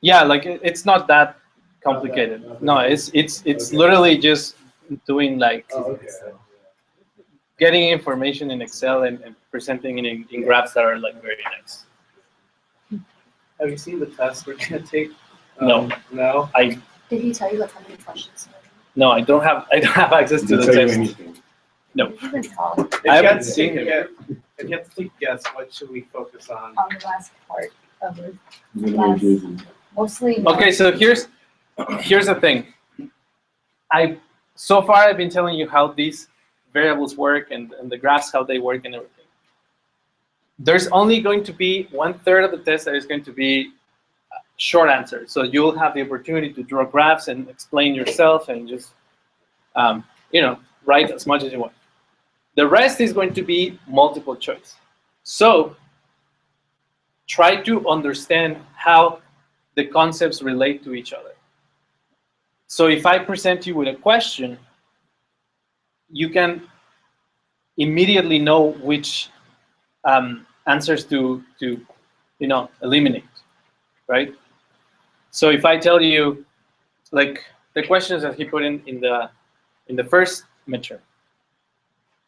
Yeah, like it's not that complicated. Not that No, it's Okay. literally just doing like Oh, okay. getting information in Excel and presenting it in graphs that are like very nice. Have you seen the test we're gonna take? No. No. Did he tell you like how many questions? No, I don't have access to the test. No. Did you even talk If I you had haven't to seen take it. a- If you had to take a guess, what should we focus on? on the last part of the class? Mostly. Okay, so here's the thing. So far I've been telling you how these variables work and the graphs how they work and everything. There's only going to be 1/3 of the test that is going to be short answers. So you'll have the opportunity to draw graphs and explain yourself and just write as much as you want. The rest is going to be multiple choice. So try to understand how the concepts relate to each other. So if I present you with a question, you can immediately know which answers to eliminate, right? So if I tell you, like the questions that he put in the first midterm,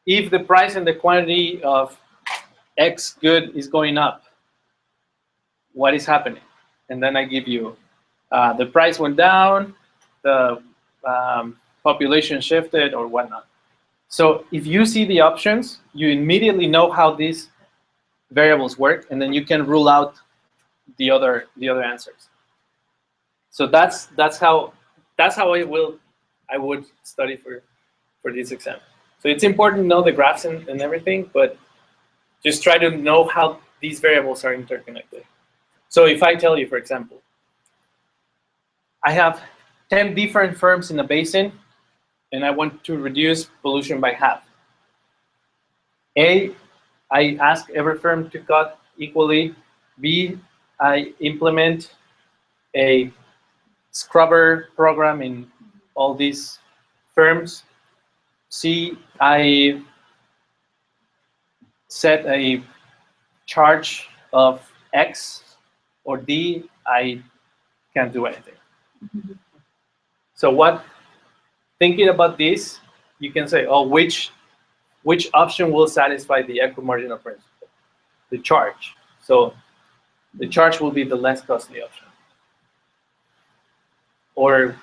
if the price and the quantity of X good is going up, what is happening? And then I give you the price went down, the population shifted, or whatnot. So if you see the options, you immediately know how these variables work, and then you can rule out the other answers. So that's how I would study for this exam. So it's important to know the graphs and everything, but just try to know how these variables are interconnected. So if I tell you, for example, I have 10 different firms in a basin, and I want to reduce pollution by half. A, I ask every firm to cut equally. B, I implement a scrubber program in all these firms. C, I set a charge of X, or D, I can't do anything. So thinking about this, you can say, oh, which option will satisfy the equimarginal principle? The charge. So the charge will be the less costly option. Or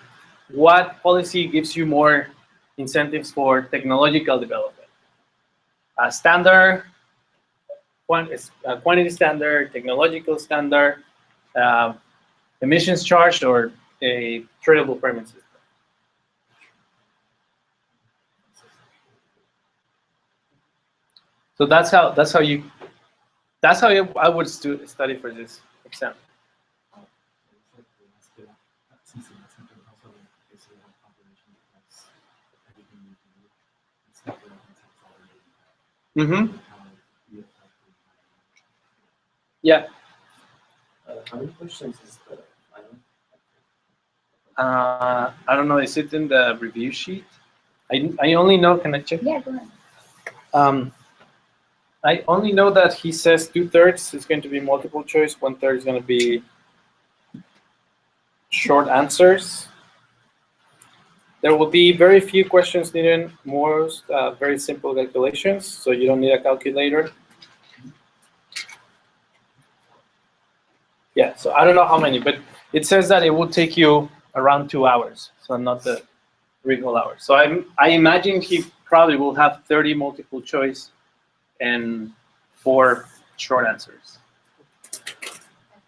what policy gives you more incentives for technological development? A standard, quantity standard, technological standard, emissions charge, or a tradable permit system. So that's how I would study for this exam. Mm-hmm. Yeah. How many questions is the final? I don't know. Is it in the review sheet? I only know. Can I check? Yeah, go ahead. I only know that he says 2/3 is going to be multiple choice, 1/3 is going to be short answers. There will be very few questions needed, most very simple calculations, so you don't need a calculator. Yeah, so I don't know how many, but it says that it will take you around 2 hours, so not the 3 whole hours. So I imagine he probably will have 30 multiple choice and 4 short answers.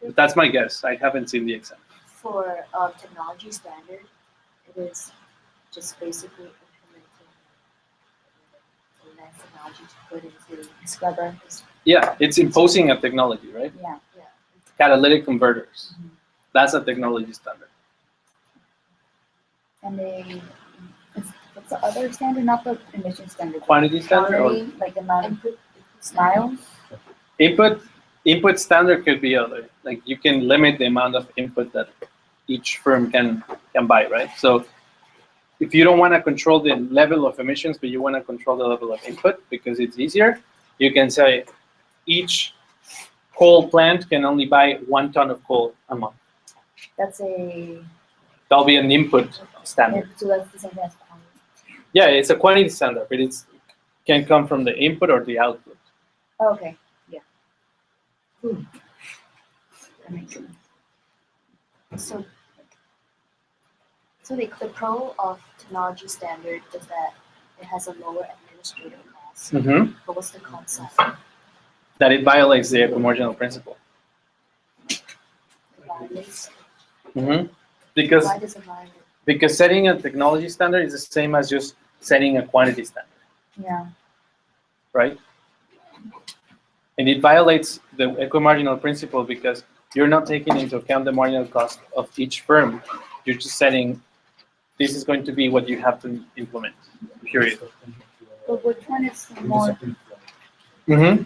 But that's my guess. I haven't seen the exam. For technology standard, it is just basically implementing the next technology to put into scrubber. Yeah, it's imposing a technology, right? Yeah. Catalytic converters. That's a technology standard. And what's the other standard? Not the emission standard. Quantity standard or Quantity, like the amount of miles. input standard could be other. Like you can limit the amount of input that each firm can buy, right? So if you don't want to control the level of emissions, but you want to control the level of input because it's easier, you can say each coal plant can only buy 1 ton of coal a month. That's a That'll be an input standard. so that's the same thing as quantity. Yeah, it's a quantity standard, but it's can come from the input or the output. Oh, okay, yeah. That makes sense. So the pro of technology standard is that it has a lower administrative cost. Mm-hmm. But what's the concept? That it violates the equimarginal principle. Violates. Mm-hmm. Because Why does it violate? Because setting a technology standard is the same as just setting a quantity standard, Yeah. right? And it violates the equimarginal principle because you're not taking into account the marginal cost of each firm. You're just setting, this is going to be what you have to implement, period. But which one is more? Mm-hmm.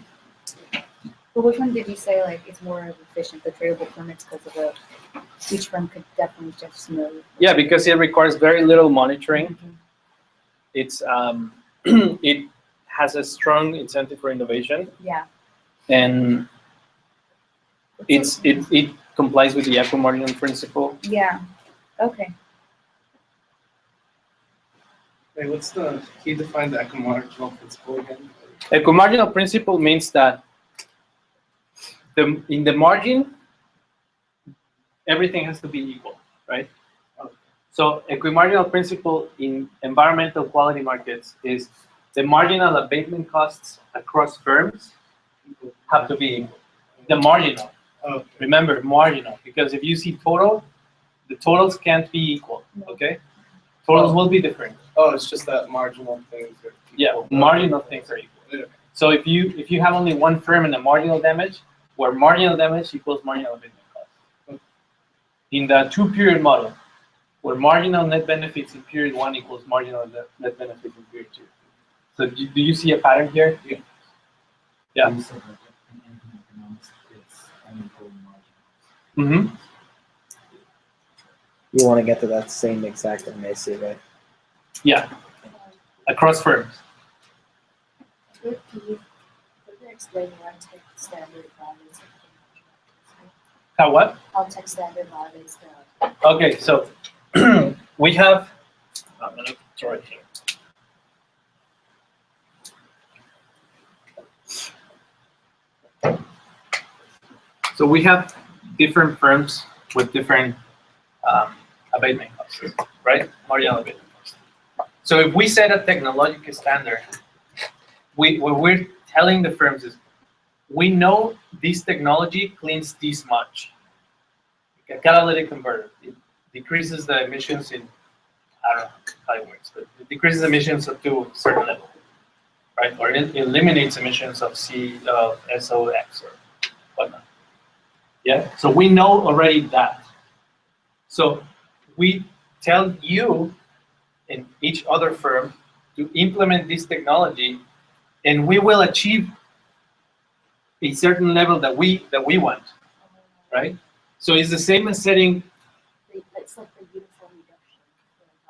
But which one did you say like it's more efficient? The tradable permits because of the each firm could definitely just know. Yeah, because it requires very little monitoring. It's it has a strong incentive for innovation, Yeah. and it complies with the equimarginal principle. Yeah. Okay. Wait, what's the, can you define the equimarginal principle again? Equimarginal principle means that in the margin, everything has to be equal, right? So equimarginal principle in environmental quality markets is the marginal abatement costs across firms have to be equal. The marginal. Oh, Remember, marginal, because if you see total, the totals can't be equal, okay? Totals will be different. oh, it's just that marginal things are. Yeah, marginal things are equal. Yeah. So if you have only one firm and a marginal damage, where marginal damage equals marginal abatement cost. In the 2-period model, where marginal net benefits in period 1 equals marginal net benefits in period 2. So do you see a pattern here? Yeah. Yeah. Mm-hmm. You want to get to that same exact MAC, right? Yeah. Across firms. Could you explain why tech standard violates the How what? how tech standard violates the Okay, so we have. I'm gonna throw it here. So we have different firms with different abatement costs, right? Marginal abatement costs. So if we set a technological standard, what we're telling the firms is, we know this technology cleans this much. A catalytic converter, it decreases the emissions in, I don't know how it works, but it decreases emissions up to a certain level, right? Or it eliminates emissions of SOx or whatnot. Yeah, so we know already that. So we tell you and each other firm to implement this technology, and we will achieve a certain level that we want, right? So it's the same as setting. it's like the uniform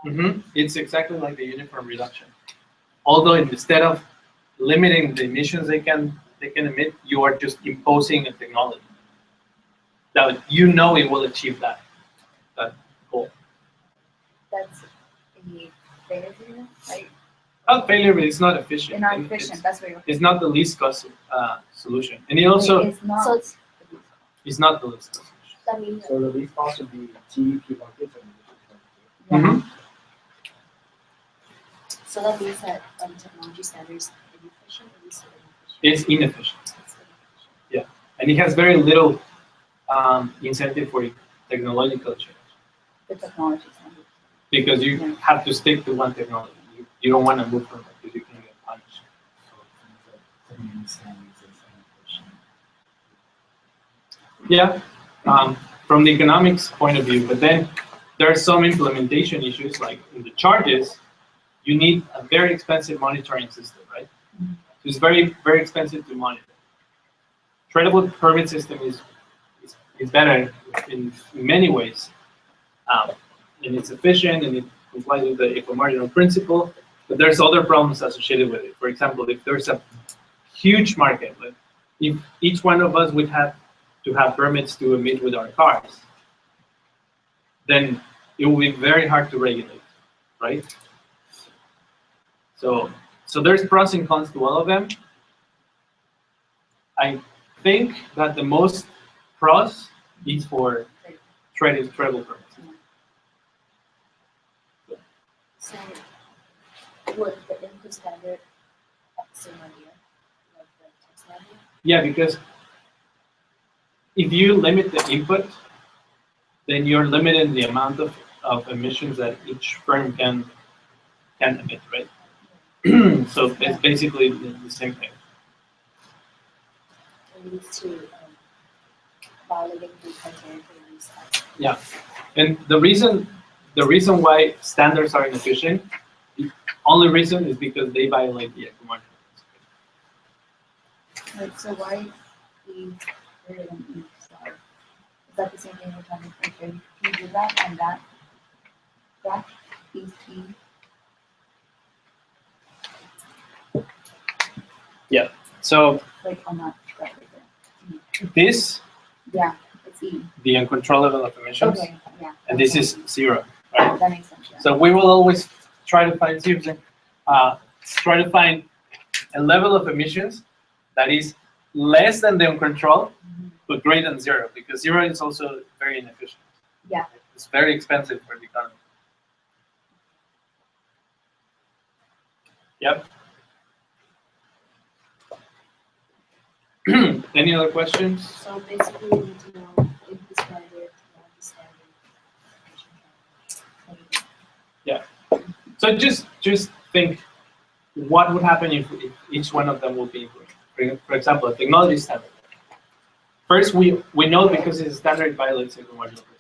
reduction. It's exactly like the uniform reduction. Although instead of limiting the emissions they can emit, you are just imposing a technology that you know it will achieve that goal. That's a failure, right? Not failure, but it's not efficient. Not And efficient. That's what you're. It's not the least cost solution, and it also It's not. So is not the least cost solution. that means So the least cost would be TEP buckets and Yeah. Mhm. so that means that technology standards are inefficient or is it inefficient? It's inefficient, It's inefficient. and it has very little incentive for technological change The technology standard. because you have to stick to one technology. You don't want to move from it because you can get punished. Yeah, from the economics point of view, but then there are some implementation issues, like in the charges, you need a very expensive monitoring system, right? It's very, very expensive to monitor. Tradable permit system is better in many ways, and it's efficient, and complies with the equimarginal principle, but there's other problems associated with it. For example, if there's a huge market, like if each one of us would have to have permits to emit with our cars, then it will be very hard to regulate, right? So there's pros and cons to all of them. I think that the most pros is for tradable permits. So would the input standard have the same idea, like the text standard? Yeah, because if you limit the input, then you're limiting the amount of emissions that each firm can emit, right? So it's basically the same thing. It leads to violating the criteria for these types. Yeah, and the reason why standards are inefficient, the only reason is because they violate the equimarginal principle. Like, so why E greater than E star? Is that the same thing we're talking about? Can you do that and that is E? So Like on that graph right there. this, Yeah, it's E. the uncontrollable of emissions, Okay, yeah. and this is 0, right? That makes sense, yeah. So we will always try to find a level of emissions that is less than the uncontrolled, but greater than 0, because 0 is also very inefficient. Yeah. It's very expensive for the economy. Yep. Any other questions? So basically, we need to know input standard, technology standard. So just think what would happen if each one of them would be improved. For example, a technology standard. First, we know because it's a standard, it violates equimarginal principle.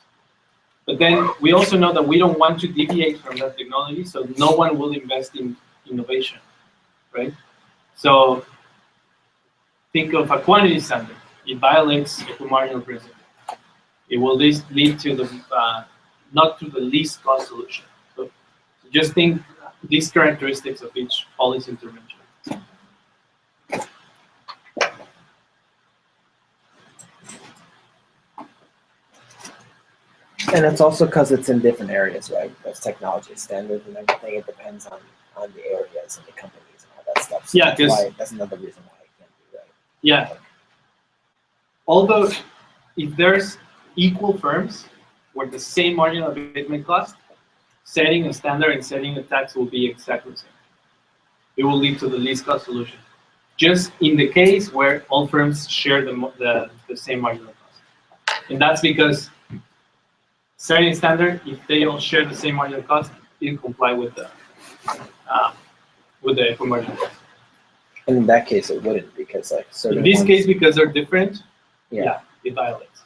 But then we also know that we don't want to deviate from that technology, so no one will invest in innovation, right? So think of a quantity standard. It violates equimarginal principle. It will lead to the not to the least cost solution. So just think these characteristics of each policy intervention. And it's also because it's in different areas, right? There's technology standards and everything. It depends on the areas and the companies and all that stuff. So Yeah, that's another reason why it can't be right. Yeah. Although if there's equal firms where the same marginal abatement cost, setting a standard and setting a tax will be exactly the same. It will lead to the least cost solution. Just in the case where all firms share the same marginal cost. And that's because setting standard, if they all share the same marginal cost, it comply with the equimarginal cost. And in that case, it wouldn't because like certain. In this ones, case, because they're different, yeah. It violates.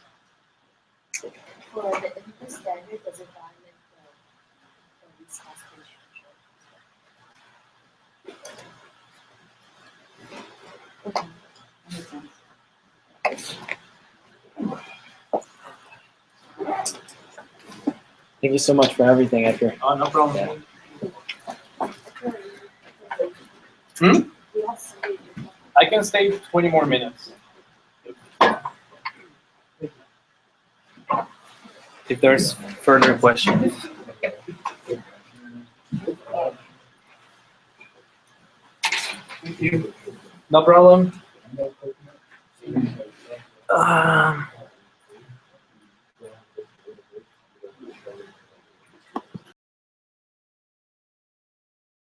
For the input standard, does it violate the least cost ratio? Okay, that makes sense. Thank you so much for everything, Edgar. Oh, no problem. Yes. I can stay 20 more minutes. If there's further questions. No problem.